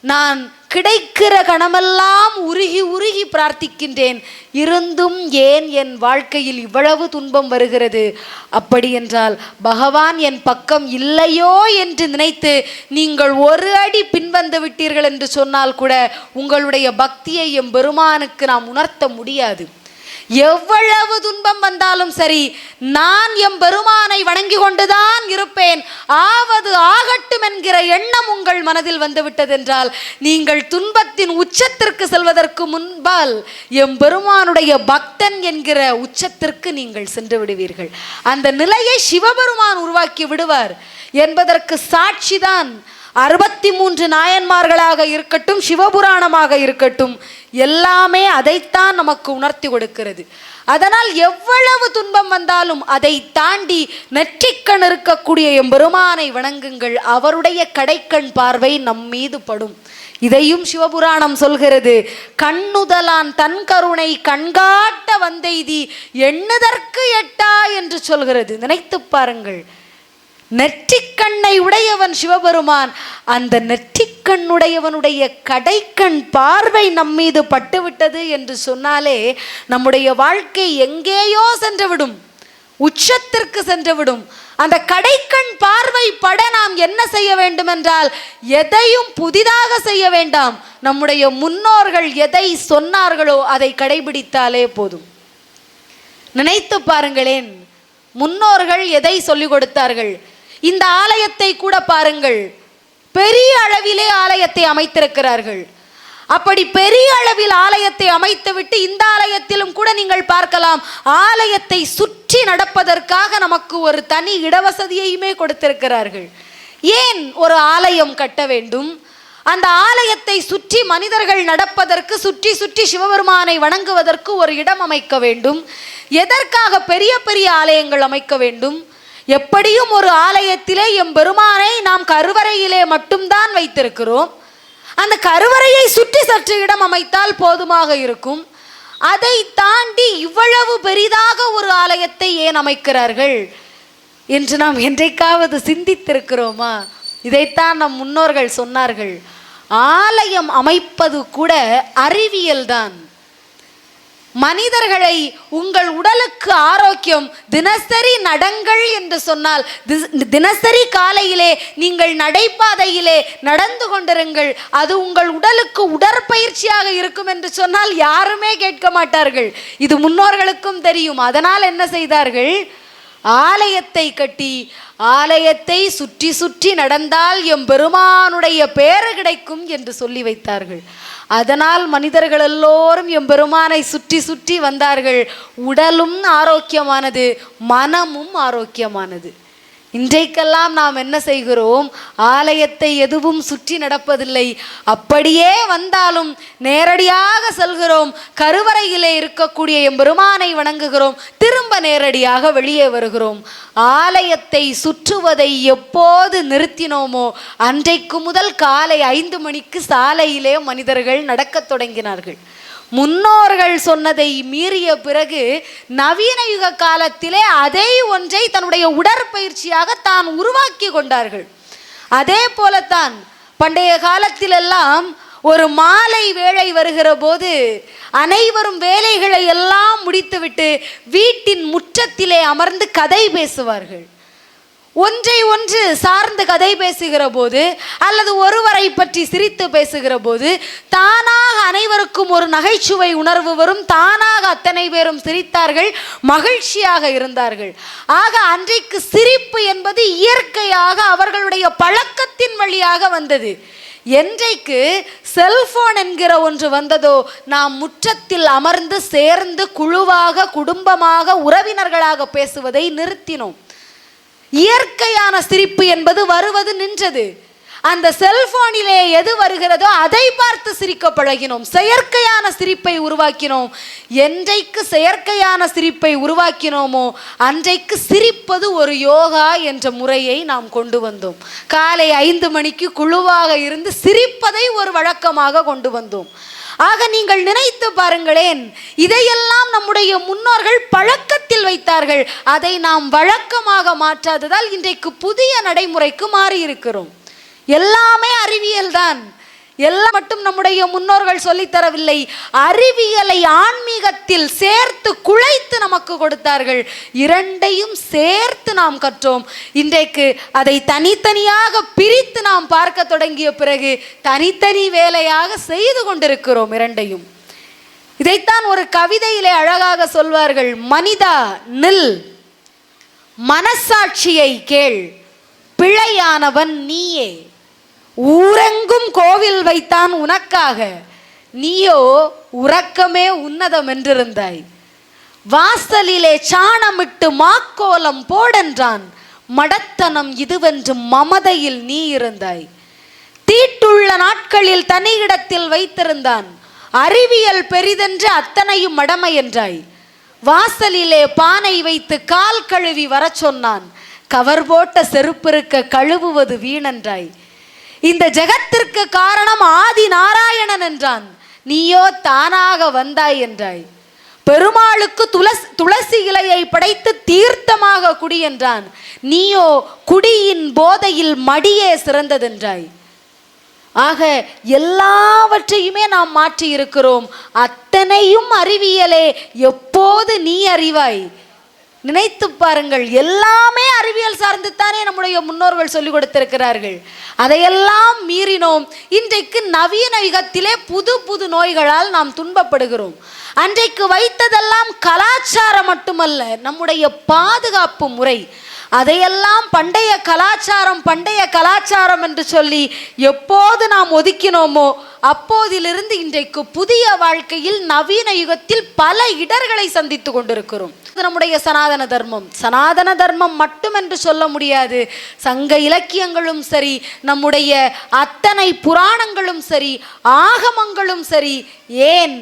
நான் கிடைக்கிற கணமெல்லாம் உருகி உருகி பிரார்த்திக்கின்றேன், இருந்தும் ஏன் என் வாழ்க்கையில் இவ்வளவு துன்பம் வருகிறது? அப்படி என்றால் பகவான் என் பக்கம் இல்லையோ என்று நினைத்து நீங்கள் ஒரு அடி பின்வந்து விட்டீர்கள் என்று சொன்னால் கூட உங்களுடைய பக்தியை எம்பெருமானுக்கு நாம் உணர்த்த முடியாது. எவ்வளவு துன்பம் வந்தாலும் சரி, நான் எம்பெருமானை வணங்கி கொண்டுதான் இருப்பேன், ஆவது ஆகட்டும் என்கிற எண்ணம் உங்கள் மனதில் வந்துவிட்டதென்றால் நீங்கள் துன்பத்தின் உச்சத்திற்கு செல்வதற்கு முன்பால் எம்பெருமானுடைய பக்தன் என்கிற உச்சத்திற்கு நீங்கள் சென்று விடுவீர்கள். அந்த நிலையை சிவபெருமான் உருவாக்கி விடுவார் என்பதற்கு சாட்சிதான் 63 நாயன்மார்களாக இருக்கட்டும், சிவபுராணமாக இருக்கட்டும், எல்லாமே அதைத்தான் நமக்கு உணர்த்தி கொடுக்கிறது. அதனால் எவ்வளவு துன்பம் வந்தாலும் அதை தாண்டி நெற்றிக்கண் இருக்கக்கூடிய எம்பெருமானை வணங்குங்கள், அவருடைய கடைக்கண் பார்வை நம் மீது படும். இதையும் சிவபுராணம் சொல்கிறது. கண்ணுதலான் தன் கருணை கண்காட்ட வந்தெய்தி எண்ணுதற்கு எட்டா என்று சொல்கிறது. நினைத்து பாருங்கள், நெற்றிக்கண்ணை உடையவன் சிவபெருமான். அந்த நெற்றிக்கண்ணுடையவனுடைய கடைக்கண் பார்வை நம்மீது பட்டுவிட்டது என்று சொன்னாலே நம்முடைய வாழ்க்கை எங்கேயோ சென்றுவிடும், உச்சத்திற்கு சென்றுவிடும். அந்த கடைக்கண் பார்வை பட நாம் என்ன செய்ய வேண்டும் என்றால் எதையும் புதிதாக செய்ய வேண்டாம். நம்முடைய முன்னோர்கள் எதை சொன்னார்களோ அதை கடைபிடித்தாலே போதும். நினைத்து பாருங்களேன், முன்னோர்கள் எதை சொல்லிக் கொடுத்தார்கள்? இந்த ஆலயத்தை கூட பாருங்கள், பெரிய அளவிலே ஆலயத்தை அமைத்திருக்கிறார்கள். அப்படி பெரிய அளவில் ஆலயத்தை அமைத்துவிட்டு இந்த ஆலயத்திலும் கூட நீங்கள் பார்க்கலாம், ஆலயத்தை சுற்றி நடப்பதற்காக நமக்கு ஒரு தனி இடவசதியையுமே கொடுத்திருக்கிறார்கள். ஏன் ஒரு ஆலயம் கட்ட வேண்டும்? அந்த ஆலயத்தை சுற்றி மனிதர்கள் நடப்பதற்கு, சுற்றி சுற்றி சிவபெருமானை வணங்குவதற்கு ஒரு இடம் அமைக்க வேண்டும். எதற்காக பெரிய பெரிய ஆலயங்கள் அமைக்க வேண்டும்? எப்படியும் ஒரு ஆலயத்திலே எம்பெருமானை நாம் கருவறையிலே மட்டும்தான் வைத்திருக்கிறோம். அந்த கருவறையை சுற்றி சற்று இடம் அமைத்தால் போதுமாக இருக்கும். அதை தாண்டி இவ்வளவு பெரிதாக ஒரு ஆலயத்தை ஏன் அமைக்கிறார்கள் என்று நாம் என்றைக்காவது சிந்தித்திருக்கிறோமா? இதைத்தான் நம் முன்னோர்கள் சொன்னார்கள். ஆலயம் அமைப்பது கூட அறிவியல் தான். மனிதர்களை உங்கள் உடலுக்கு ஆரோக்கியம், தினசரி நடங்கள் என்று சொன்னால் தினசரி காலையிலே நீங்கள் நடைபாதையிலே நடந்து கொண்டிருங்கள், அது உங்கள் உடலுக்கு உடற்பயிற்சியாக இருக்கும் என்று சொன்னால் யாருமே கேட்க மாட்டார்கள். இது முன்னோர்களுக்கும் தெரியும். அதனால் என்ன செய்தார்கள்? ஆலயத்தை கட்டி ஆலயத்தை சுற்றி சுற்றி நடந்தால் எம்பெருமானுடைய பேறு கிடைக்கும் என்று சொல்லி வைத்தார்கள். அதனால் மனிதர்கள் எல்லோரும் எம்பெருமானை சுற்றி சுற்றி வந்தார்கள். உடலும் ஆரோக்கியமானது, மனமும் ஆரோக்கியமானது. இன்றைக்கெல்லாம் நாம் என்ன செய்கிறோம்? ஆலயத்தை எதுவும் சுற்றி நடப்பதில்லை. அப்படியே வந்தாலும் நேரடியாக செல்கிறோம், கருவறையிலே இருக்கக்கூடிய எம்பெருமானை வணங்குகிறோம், திரும்ப நேரடியாக வெளியே வருகிறோம். ஆலயத்தை சுற்றுவதை எப்போது நிறுத்தினோமோ அன்றைக்கு முதல் காலை 5 மணிக்கு சாலையிலே மனிதர்கள் நடக்கத் தொடங்கினார்கள். முன்னோர்கள் சொன்னதை மீறிய பிறகு நவீன யுக காலத்திலே அதே ஒன்றை தன்னுடைய உடற்பயிற்சியாக தான் உருவாக்கி கொண்டார்கள். அதே போலத்தான் பண்டைய காலத்திலெல்லாம் ஒரு மாலை வேளை வருகிற போது அனைவரும் வேலைகளை எல்லாம் முடித்துவிட்டு வீட்டின் முற்றத்திலே அமர்ந்து கதை பேசுவார்கள். ஒன்றை ஒன்று சார்ந்து கதை பேசுகிற போது அல்லது ஒருவரை பற்றி சிரித்து பேசுகிற போது தானாக அனைவருக்கும் ஒரு நகைச்சுவை உணர்வு வரும். தானாக அத்தனை பேரும் சிரித்தார்கள், மகிழ்ச்சியாக இருந்தார்கள். ஆக அன்றைக்கு சிரிப்பு என்பது இயற்கையாக அவர்களுடைய பழக்கத்தின் வழியாக வந்தது. என்றைக்கு செல்போன் என்கிற ஒன்று வந்ததோ நாம் முற்றத்தில் அமர்ந்து சேர்ந்து குழுவாக குடும்பமாக உறவினர்களாக பேசுவதை நிறுத்தினோம். இயற்கையான சிரிப்பு என்பது வருவது நின்றது. அந்த செல்போனிலே எது வருகிறதோ அதை பார்த்து சிரிக்க பழகினோம். செயற்கையான சிரிப்பை உருவாக்கினோம். என்றைக்கு செயற்கையான சிரிப்பை உருவாக்கினோமோ அன்றைக்கு சிரிப்பது ஒரு யோகா என்ற முறையை நாம் கொண்டு வந்தோம். காலை 5 மணிக்கு குழுவாக இருந்து சிரிப்பதை ஒரு வழக்கமாக கொண்டு வந்தோம். ஆக நீங்கள் நினைத்து பாருங்களேன், இதையெல்லாம் நம்முடைய முன்னோர்கள் பழக்கத்தில் வைத்தார்கள். அதை நாம் வழக்கமாக மாற்றாததால் இன்றைக்கு புதிய நடைமுறைக்கு மாறி இருக்கிறோம். எல்லாமே அறிவியல் தான். எல்லாம் மட்டும் நம்முடைய முன்னோர்கள் சொல்லித்தரவில்லை. அறிவியலை ஆன்மீகத்தில் சேர்த்து குழைத்து நமக்கு கொடுத்தார்கள். இரண்டையும் சேர்த்து நாம் கற்றோம். இன்றைக்கு அதை தனித்தனியாக பிரித்து நாம் பார்க்க தொடங்கிய பிறகு தனித்தனி வேலையாக செய்து கொண்டிருக்கிறோம் இரண்டையும். இதைத்தான் ஒரு கவிதையிலே அழகாக சொல்வார்கள். மனிதா நில், மனசாட்சியை கேள், பிழையானவன் நீயே. ஊரெங்கும் கோவில் வைத்தான் உனக்காக, நீயோ உறக்கமே உன்னதம் என்றிருந்தாய். வாசலிலே சாணமிட்டு மாக்கோலம் போடென்றான், மடத்தனம் இதுவென்று மமதையில் நீ இருந்தாய். தீட்டுள்ள நாட்களில் தனி இடத்தில் வைத்திருந்தான், அறிவியல் பெரிதென்று அத்தனையும் மடமை என்றாய். வாசலிலே பானை வைத்து கால் கழுவி வர சொன்னான், கவர் போட்ட செருப்பிருக்க கழுவுவது வீணென்றாய். இந்த ஜெகத்திற்கு காரணம் ஆதி நாராயணன் என்றான், நீயோ தானாக வந்தாய் என்றாய். பெருமாளுக்கு துளசி இலையை படைத்து தீர்த்தமாக குடி என்றான், நீயோ குடியின் போதையில் மடியே சிறந்ததென்றாய். ஆக எல்லாவற்றையுமே நாம் மாற்றி இருக்கிறோம். அத்தனையும் அறிவியலே. எப்போது நீ அறிவாய்? நினைத்து பாருங்கள். எல்லாமே அறிவியல் சார்ந்து தானே நம்முடைய முன்னோர்கள் சொல்லிக் கொடுத்திருக்கிறார்கள். அதையெல்லாம் மீறினோம். இன்றைக்கு நவீன யுகத்திலே புது புது நோய்களால் நாம் துன்பப்படுகிறோம். அன்றைக்கு வைத்ததெல்லாம் கலாச்சாரம் மட்டுமல்ல, நம்முடைய பாதுகாப்பு முறை. அதையெல்லாம் பண்டைய கலாச்சாரம் என்று சொல்லி எப்போது நாம் ஒதுக்கினோமோ அப்போதிலிருந்து இன்றைக்கு புதிய வாழ்க்கையில் நவீன யுகத்தில் பல இடர்களை சந்தித்து கொண்டிருக்கிறோம். நம்முடைய சனாதன தர்மம் மட்டும் என்று சொல்ல முடியாது. சங்க இலக்கியங்களும் சரி, நம்முடைய அத்தனை புராணங்களும் சரி, ஆகமங்களும் சரி, ஏன்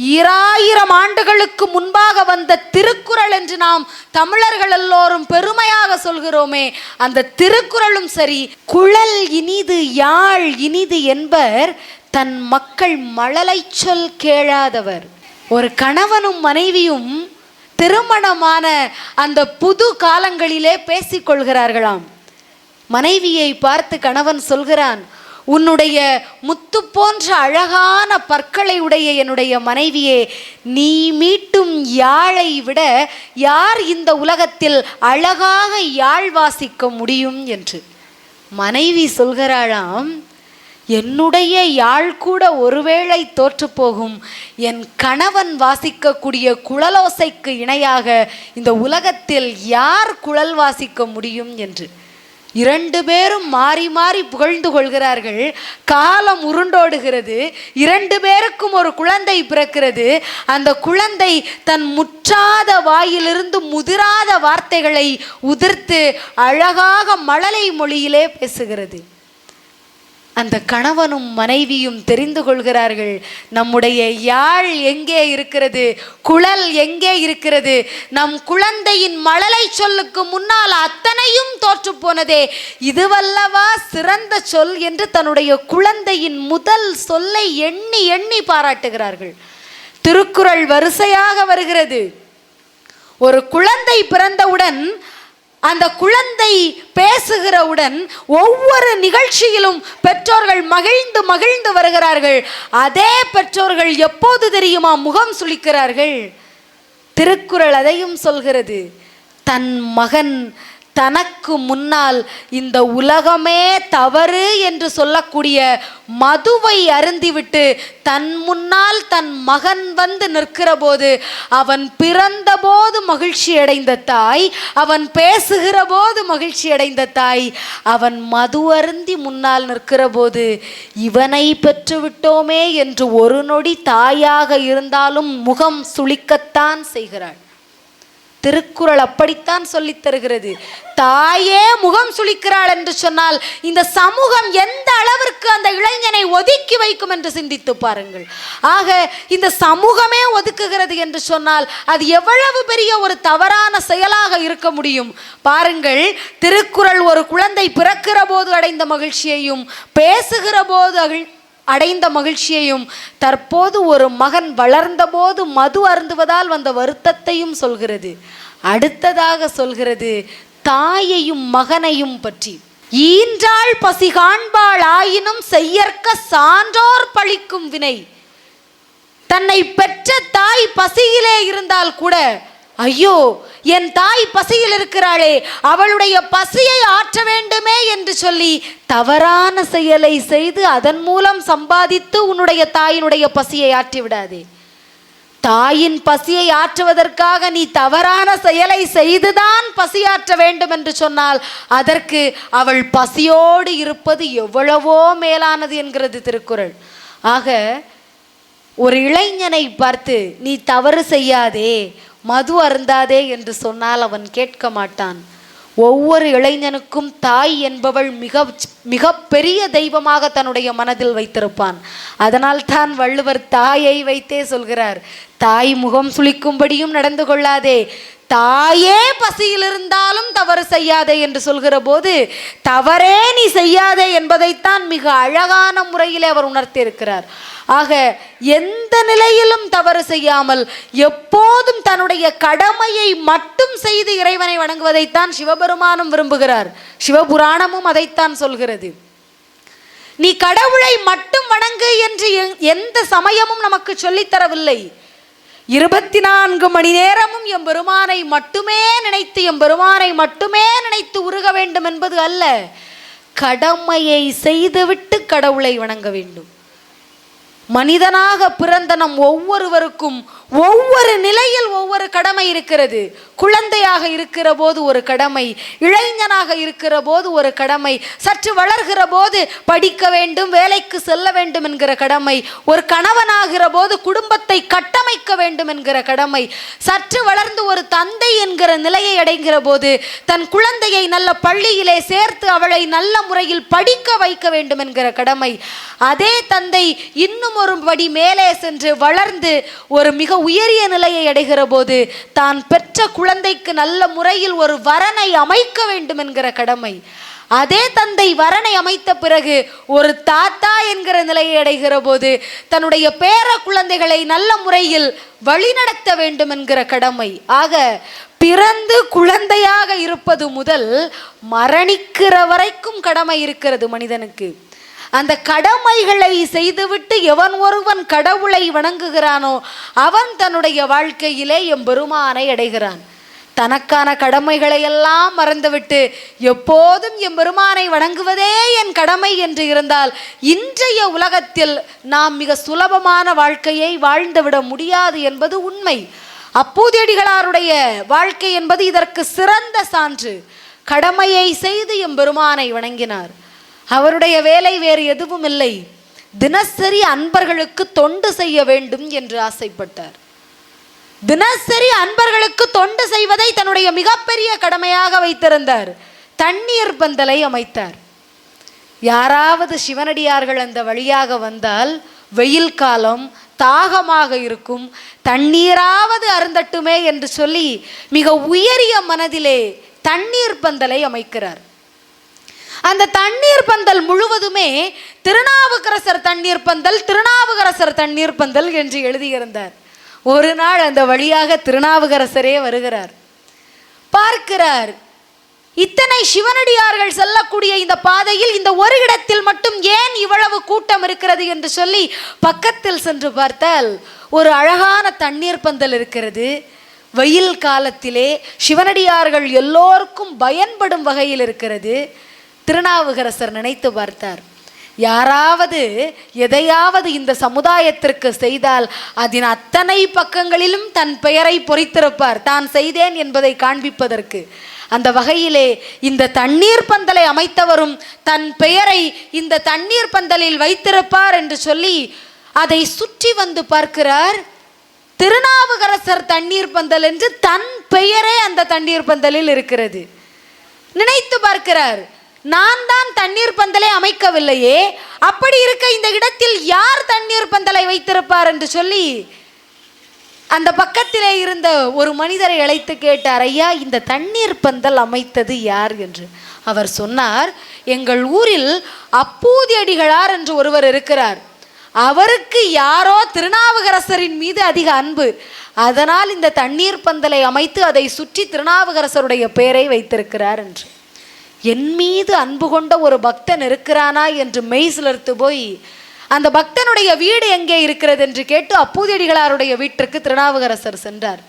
2000 ஆண்டுகளுக்கு முன்பாக வந்த திருக்குறள் என்று நாம் தமிழர்கள் எல்லோரும் பெருமையாக சொல்கிறோமே, அந்த திருக்குறளும் சரி, குழல் இனிது யாழ் இனிது என்பர் தன் மக்கள் மழலை சொல் கேளாதவர். ஒரு கணவனும் மனைவியும் திருமணமான அந்த புது காலங்களிலே பேசிக்கொள்கிறார்களாம். மனைவியை பார்த்து கணவன் சொல்கிறான், உன்னுடைய முத்து போன்ற அழகான பற்களை உடைய என்னுடைய மனைவியே, நீ மீட்டும் யாழை விட யார் இந்த உலகத்தில் அழகாக யாழ் வாசிக்க முடியும் என்று. மனைவி சொல்கிறாளாம், என்னுடைய யாழ் கூட ஒருவேளை தோற்று போகும், என் கணவன் வாசிக்கக்கூடிய குழலோசைக்கு இணையாக இந்த உலகத்தில் யார் குழல் வாசிக்க முடியும் என்று. 2 பேரும் மாறி மாறி புகழ்ந்து கொள்கிறார்கள். காலம் உருண்டோடுகிறது. 2 பேருக்கும் ஒரு குழந்தை பிறக்கிறது. அந்த குழந்தை தன் முற்றாத வாயிலிருந்து முதிராத வார்த்தைகளை உதிர்த்து அழகாக மழலை மொழியிலே பேசுகிறது. அந்த கணவனும் மனைவியும் தெரிந்து கொள்கிறார்கள், நம்முடைய யாழ் எங்கே இருக்கிறது, குழல் எங்கே இருக்கிறது, நம் குழந்தையின் மழலை சொல்லுக்கு முன்னால் அத்தனையும் தோற்று போனதே, இதுவல்லவா சிறந்த சொல் என்று தன்னுடைய குழந்தையின் முதல் சொல்லை எண்ணி எண்ணி பாராட்டுகிறார்கள். திருக்குறள் வரிசையாக வருகிறது. ஒரு குழந்தை பிறந்தவுடன், அந்த குழந்தை பேசுகிறவுடன் ஒவ்வொரு நிகழ்ச்சியிலும் பெற்றோர்கள் மகிழ்ந்து மகிழ்ந்து வருகிறார்கள். அதே பெற்றோர்கள் எப்போது தெரியுமா முகம் சுளிக்கிறார்கள்? திருக்குறள் அதையும் சொல்கிறது. தன் மகன் தனக்கு முன்னால் இந்த உலகமே தவறு என்று சொல்லக்கூடிய மதுவை அருந்திவிட்டு தன் முன்னால் தன் மகன் வந்து நிற்கிற போது, அவன் பிறந்த போது மகிழ்ச்சி அடைந்த தாய், அவன் பேசுகிற போது மகிழ்ச்சி அடைந்த தாய், அவன் மது அருந்தி முன்னால் நிற்கிற போது இவனை பெற்றுவிட்டோமே என்று ஒரு நொடி தாயாக இருந்தாலும் முகம் சுளிக்கத்தான் செய்கிறாள். திருக்குறள் அப்படித்தான் சொல்லித் தருகிறது. தாயே முகம் சுளிக்கிறாள் என்று சொன்னால் இந்த சமூகம் எந்த அளவிற்கு அந்த இளைஞனை ஒதுக்கி வைக்கும் என்று சிந்தித்து பாருங்கள். ஆக இந்த சமூகமே ஒதுக்குகிறது என்று சொன்னால் அது எவ்வளவு பெரிய ஒரு தவறான செயலாக இருக்க முடியும். பாருங்கள், திருக்குறள் ஒரு குழந்தை பிறக்கிற போது அடைந்த மகிழ்ச்சியையும், பேசுகிற போது அடைந்த மகிழ்ச்சியையும், தற்போது ஒரு மகன் வளர்ந்த போது மது அருந்துவதால் வந்த வருத்தத்தையும் சொல்கிறது. அடுத்ததாக சொல்கிறது தாயையும் மகனையும் பற்றி. ஈன்றாள் பசி காண்பாள் ஆயினும் செய்யற்க சான்றோர் பழிக்கும் வினை. தன்னை பெற்ற தாய் பசியிலே இருந்தால் கூட, ஐயோ என் தாய் பசியில் இருக்கிறாளே, அவளுடைய பசியை ஆற்ற வேண்டுமே என்று சொல்லி தவறான செயலை செய்து அதன் மூலம் சம்பாதித்து உன்னுடைய தாயினுடைய பசியை ஆற்றி விடாதே. தாயின் பசியை ஆற்றுவதற்காக நீ தவறான செயலை செய்துதான் பசியாற்ற வேண்டும் என்று சொன்னால் அதற்கு அவள் பசியோடு இருப்பது எவ்வளவோ மேலானது என்கிறது திருக்குறள். ஆக ஒரு இளைஞனை பார்த்து நீ தவறு செய்யாதே, மது அருந்தாதே என்று சொன்னால் அவன் கேட்க மாட்டான். ஒவ்வொரு இளைஞனுக்கும் தாய் என்பவள் மிக மிக பெரிய தெய்வமாக தன்னுடைய மனதில் வைத்திருப்பான். அதனால் தான் வள்ளுவர் தாயை வைத்தே சொல்கிறார், தாய் முகம் சுளிக்கும்படியும் நடந்து கொள்ளாதே, தாயே பசியில் இருந்தாலும் தவறு செய்யாதே என்று சொல்கிற போது தவறே நீ செய்யாதே என்பதைத்தான் மிக அழகான முறையிலே அவர் உணர்த்தியிருக்கிறார். ஆக எந்த நிலையிலும் தவறு செய்யாமல் எப்போதும் தன்னுடைய கடமையை மட்டும் செய்து இறைவனை வணங்குவதைத்தான் சிவபெருமானும் விரும்புகிறார். சிவபுராணமும் அதைத்தான் சொல்கிறது. நீ கடவுளை மட்டும் வணங்கு என்று எந்த சமயமும் நமக்கு சொல்லித்தரவில்லை. 24 மணி நேரமும் எம்பெருமானை மட்டுமே நினைத்து எம்பெருமானை மட்டுமே நினைத்து உருக வேண்டும் என்பது அல்ல. கடமையை செய்துவிட்டு கடவுளை வணங்க வேண்டும். மனிதனாக பிறந்த நம் ஒவ்வொருவருக்கும் ஒவ்வொரு நிலையில் ஒவ்வொரு கடமை இருக்கிறது. குழந்தையாக இருக்கிற போது ஒரு கடமை, இளைஞனாக இருக்கிற போது ஒரு கடமை, சற்று வளர்கிற போது படிக்க வேண்டும், வேலைக்கு செல்ல வேண்டும் என்கிற கடமை, ஒரு கணவனாகிற போது குடும்பத்தை கட்டமைக்க வேண்டும் என்கிற கடமை, சற்று வளர்ந்து ஒரு தந்தை என்கிற நிலையை அடைகிற போது தன் குழந்தையை நல்ல பள்ளியிலே சேர்த்து அவளை நல்ல முறையில் படிக்க வைக்க வேண்டும் என்கிற கடமை. அதே தந்தை இன்னும் ஒரு படி மேலே சென்று வளர்ந்து ஒரு மிக உயரிய நிலையை அடைகிற போது தான் பெற்ற குழந்தைக்கு நல்ல முறையில் ஒரு வரனை அமைக்க வேண்டும் என்கிற கடமை. அதே தந்தை வரனை அமைத்த பிறகு ஒரு தாத்தா என்கிற நிலையை அடைகிற போது தன்னுடைய பேர குழந்தைகளை நல்ல முறையில் வழிநடத்த வேண்டும் என்கிற கடமை. ஆக பிறந்து குழந்தையாக இருப்பது முதல் மரணிக்கிற வரைக்கும் கடமை இருக்கிறது மனிதனுக்கு. அந்த கடமைகளை செய்துவிட்டு எவன் ஒருவன் கடவுளை வணங்குகிறானோ அவன் தன்னுடைய வாழ்க்கையிலே எம்பெருமானை அடைகிறான். தனக்கான கடமைகளை எல்லாம் மறந்துவிட்டு எப்போதும் எம்பெருமானை வணங்குவதே என் கடமை என்று இருந்தால் இன்றைய உலகத்தில் நாம் மிக சுலபமான வாழ்க்கையை வாழ்ந்துவிட முடியாது என்பது உண்மை. அப்பூதியடிகளாருடைய வாழ்க்கை என்பது இதற்கு சிறந்த சான்று. கடமையை செய்து எம்பெருமானை வணங்கினார். அவருடைய வேலை வேறு எதுவும் இல்லை, தினசரி அன்பர்களுக்கு தொண்டு செய்ய வேண்டும் என்று ஆசைப்பட்டார். தினசரி அன்பர்களுக்கு தொண்டு செய்வதை தன்னுடைய மிகப்பெரிய கடமையாக வைத்திருந்தார். தண்ணீர் பந்தலை அமைத்தார். யாராவது சிவனடியார்கள் அந்த வழியாக வந்தால் வெயில் காலம், தாகமாக இருக்கும், தண்ணீராவது அருந்தட்டுமே என்று சொல்லி மிக உயரிய மனதிலே தண்ணீர் பந்தலை அமைக்கிறார். அந்த தண்ணீர் பந்தல் முழுவதுமே திருநாவுக்கரசர் தண்ணீர் பந்தல், திருநாவுக்கரசர் தண்ணீர் பந்தல் என்று எழுதியிருந்தார். ஒரு நாள் அந்த வழியாக திருநாவுக்கரசரே வருகிறார். பார்க்கிறார், இத்தனை சிவனடியார்கள் செல்லக்கூடிய இந்த பாதையில் இந்த ஒரு இடத்தில் மட்டும் ஏன் இவ்வளவு கூட்டம் இருக்கிறது என்று சொல்லி பக்கத்தில் சென்று பார்த்தால் ஒரு அழகான தண்ணீர் பந்தல் இருக்கிறது. வெயில் காலத்திலே சிவனடியார்கள் எல்லோருக்கும் பயன்படும் வகையில் இருக்கிறது. திருநாவுக்கரசர் நினைத்து பார்த்தார், யாராவது எதையாவது இந்த சமுதாயத்திற்கு செய்தால் அதன் அத்தனை பக்கங்களிலும் தன் பெயரை பொறித்திருப்பார், தான் செய்தேன் என்பதை காண்பிப்பதற்கு. அந்த வகையிலே இந்த தண்ணீர் பந்தலை அமைத்தவரும் தன் பெயரை இந்த தண்ணீர் பந்தலில் வைத்திருப்பார் என்று சொல்லி அதை சுற்றி வந்து பார்க்கிறார். திருநாவுக்கரசர் தண்ணீர் பந்தல் என்று தன் பெயரே அந்த தண்ணீர் பந்தலில் இருக்கிறது. நினைத்து பார்க்கிறார், நான் தான் தண்ணீர் பந்தலை அமைக்கவில்லையே, அப்படி இருக்க இந்த இடத்தில் யார் தண்ணீர் பந்தலை வைத்திருப்பார் என்று சொல்லி அந்த பக்கத்திலே இருந்த ஒரு மனிதரை அழைத்து கேட்டார், ஐயா இந்த தண்ணீர் பந்தல் அமைத்தது யார் என்று. அவர் சொன்னார், எங்கள் ஊரில் அப்பூதி அடிகளார் என்று ஒருவர் இருக்கிறார், அவருக்கு யாரோ திருநாவுக்கரசரின் மீது அதிக அன்பு, அதனால் இந்த தண்ணீர் பந்தலை அமைத்து அதை சுற்றி திருநாவுக்கரசருடைய பெயரை வைத்திருக்கிறார் என்று. என் மீது அன்பு கொண்ட ஒரு பக்தன் இருக்கிறானா என்று மெய் சிலிர்த்து போய் அந்த பக்தனுடைய வீடு எங்கே இருக்கிறது என்று கேட்டு அப்பூதியடிகளாருடைய வீட்டிற்கு திருநாவுக்கரசர் சென்றார்.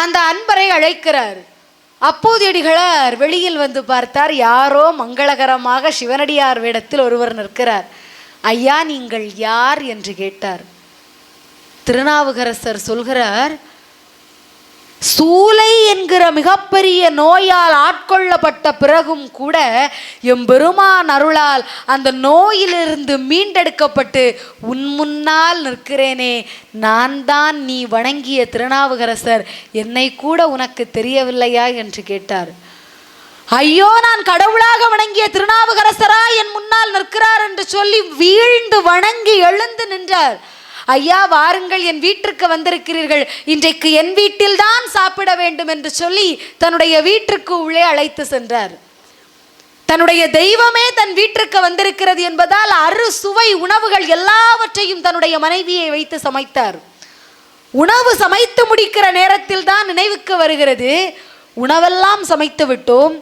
அந்த அன்பரை அழைக்கிறார். அப்பூதியடிகளார் வெளியில் வந்து பார்த்தார், யாரோ மங்களகரமாக சிவனடியார் வேடத்தில் ஒருவர் நிற்கிறார். ஐயா நீங்கள் யார் என்று கேட்டார். திருநாவுக்கரசர் சொல்கிறார், சூலை என்கிற மிகப்பெரிய நோயால் ஆட்கொள்ளப்பட்ட பிறகும் கூட எம்பெருமான் அருளால் அந்த நோயிலிருந்து மீண்டெடுக்கப்பட்டு உன் முன்னால் நிற்கிறேனே, நான் தான் நீ வணங்கிய திருநாவுக்கரசர், என்னை கூட உனக்கு தெரியவில்லையா என்று கேட்டார். ஐயோ நான் கடவுளாக வணங்கிய திருநாவுக்கரசரா என் முன்னால் நிற்கிறார் என்று சொல்லி வீழ்ந்து வணங்கி எழுந்து நின்றார். ஐயா வாருங்கள், என் வீட்டிற்கு வந்திருக்கிறீர்கள், இன்றைக்கு என் வீட்டில் தான் சாப்பிட வேண்டும் என்று சொல்லி தன்னுடைய வீட்டிற்கு உள்ளே அழைத்து சென்றார். தன்னுடைய தெய்வமே தன் வீட்டிற்கு வந்திருக்கிறது என்பதால் அறு சுவை உணவுகள் எல்லாவற்றையும் தன்னுடைய மனைவியை வைத்து சமைத்தார். உணவு சமைத்து முடிக்கிற நேரத்தில் தான் நினைவுக்கு வருகிறது, உணவெல்லாம் சமைத்து விட்டோம்,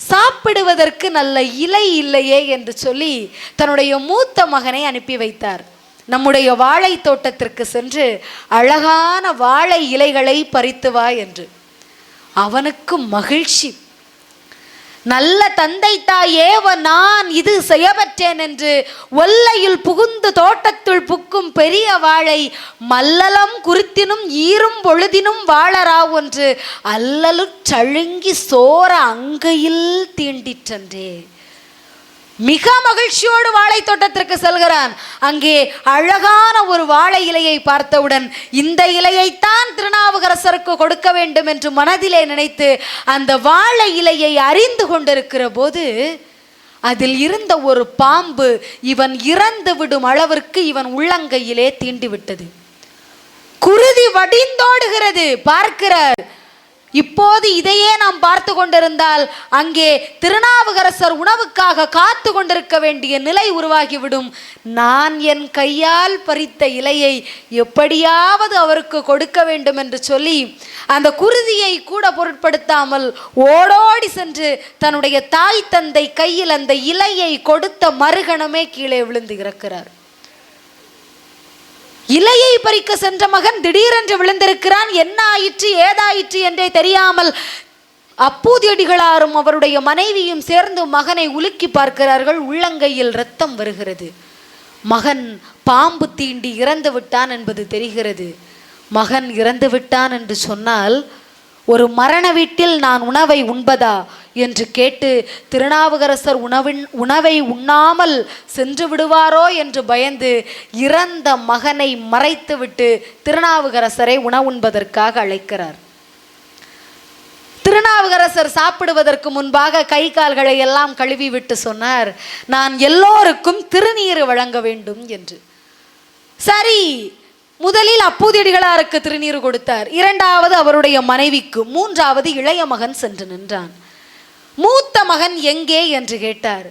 சாப்பிடுவதற்கு நல்ல இலை இல்லையே என்று சொல்லி தன்னுடைய மூத்த மகனை அனுப்பி வைத்தார். நம்முடைய வாழை தோட்டத்திற்கு சென்று அழகான வாழை இலைகளை பறித்து வா என்று. அவனுக்கு மகிழ்ச்சி, நல்ல தந்தை தாயேவ நான் இது செய்யப்பட்டேன் என்று ஒல்லையில் புகுந்து தோட்டத்துள் புக்கும் பெரிய வாழை மல்லலம் குறித்தினும் ஈரும் பொழுதினும் வாழரா ஒன்று அல்லலு சழுங்கி சோர அங்கையில் தீண்டிற்றன்றே. மிக மகிழ்ச்சியோடு வாழை தோட்டத்திற்கு செல்கிறான். அங்கே அழகான ஒரு வாழை இலையை பார்த்தவுடன் இந்த இலையைத்தான் திருநாவுக்கரசருக்கு கொடுக்க வேண்டும் என்று மனதிலே நினைத்து அந்த வாழை இலையை அறிந்து கொண்டிருக்கிற போது அதில் இருந்த ஒரு பாம்பு இவன் இறந்து விடும் அளவிற்கு இவன் உள்ளங்கையிலே தீண்டிவிட்டது. குருதி வடிந்தோடுகிறது. பார்க்கிறார், இப்போது இதையே நாம் பார்த்து கொண்டிருந்தால் அங்கே திருநாவுக்கரசர் உணவுக்காக காத்து கொண்டிருக்க வேண்டிய நிலை உருவாகிவிடும். நான் என் கையால் பறித்த இலையை எப்படியாவது அவருக்கு கொடுக்க வேண்டும் என்று சொல்லி அந்த குருதியை கூட பொருட்படுத்தாமல் ஓடோடி சென்று தன்னுடைய தாய் தந்தை கையில் அந்த இலையை கொடுத்த மறுகணமே கீழே விழுந்து இறக்கிறார். இலையை பறிக்க சென்ற மகன் திடீரென்று விழுந்திருக்கிறான். என்ன ஆயிற்று ஏதாயிற்று என்றே தெரியாமல் அப்பூதியடிகளாரும் அவருடைய மனைவியும் சேர்ந்து மகனை உலுக்கி பார்க்கிறார்கள். உள்ளங்கையில் இரத்தம் வருகிறது. மகன் பாம்பு தீண்டி இறந்து விட்டான் என்பது தெரிகிறது. மகன் இறந்து விட்டான் என்று சொன்னால் ஒரு மரண வீட்டில் நான் உணவை உண்பதா என்று கேட்டு திருநாவுக்கரசர் உணவை உண்ணாமல் சென்று விடுவாரோ என்று பயந்து இறந்த மகனை மறைத்துவிட்டு திருநாவுக்கரசரை உணவுண்பதற்காக அழைக்கிறார். திருநாவுக்கரசர் சாப்பிடுவதற்கு முன்பாக கை கால்களை எல்லாம் கழுவி விட்டு சொன்னார், நான் எல்லோருக்கும் திருநீர் வழங்க வேண்டும் என்று. சரி, முதலில் அப்பூதியடிகளாருக்கு திருநீர் கொடுத்தார், இரண்டாவது அவருடைய மனைவிக்கு, மூன்றாவது இளைய மகன் சென்று நின்றான். மூத்த மகன் எங்கே என்று கேட்டார்.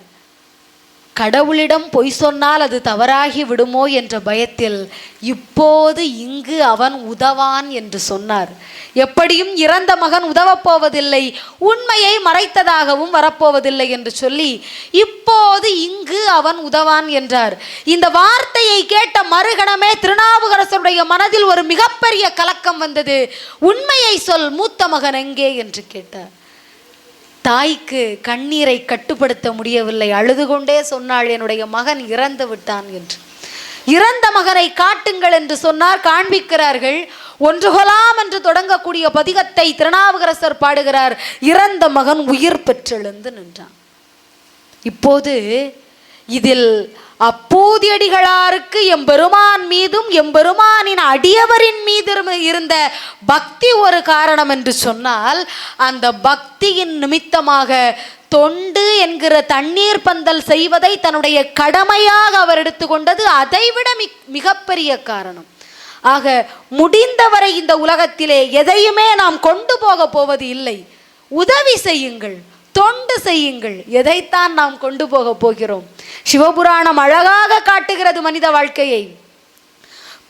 கடவுளிடம் பொய் சொன்னால் அது தவறாகி விடுமோ என்ற பயத்தில் இப்போது இங்கு அவன் உதவான் என்று சொன்னார். எப்படியும் இறந்த மகன் உதவப்போவதில்லை, உண்மையை மறைத்ததாகவும் வரப்போவதில்லை என்று சொல்லி இப்போது இங்கு அவன் உதவான் என்றார். இந்த வார்த்தையை கேட்ட மறுகணமே திருநாவுக்கரசருடைய மனதில் ஒரு மிகப்பெரிய கலக்கம் வந்தது. உண்மையை சொல், மூத்த மகன் எங்கே என்று கேட்டார். தாய்க்கு கண்ணீரை கட்டுப்படுத்த முடியவில்லை, அழுது கொண்டே சொன்னாள், என்னுடைய மகன் இறந்து விட்டான் என்று. இறந்த மகனை காட்டுங்கள் என்று சொன்னார். காண்பிக்கிறார்கள். ஒன்றுகொலாம் என்று தொடங்கக்கூடிய பதிகத்தை திருநாவுக்கரசர் பாடுகிறார். இறந்த மகன் உயிர் பெற்றெழுந்து நின்றான். இப்போது இதில் அப்பூதியடிகளாருக்கு எம்பெருமான் மீதும் எம்பெருமானின் அடியவரின் மீது இருந்த பக்தி ஒரு காரணம் என்று சொன்னால், அந்த பக்தியின் நிமித்தமாக தொண்டு என்கிற தண்ணீர் பந்தல் செய்வதை தன்னுடைய கடமையாக அவர் எடுத்துக்கொண்டது அதைவிட மிகப்பெரிய காரணம். ஆக முடிந்தவரை இந்த உலகத்திலே எதையுமே நாம் கொண்டு போக போவது இல்லை. உதவி செய்யுங்கள், தொண்டு செய்யுங்கள். எதைத்தான் நாம் கொண்டு போக போகிறோம்? சிவபுராணம் அழகாக காட்டுகிறது மனித வாழ்க்கையை.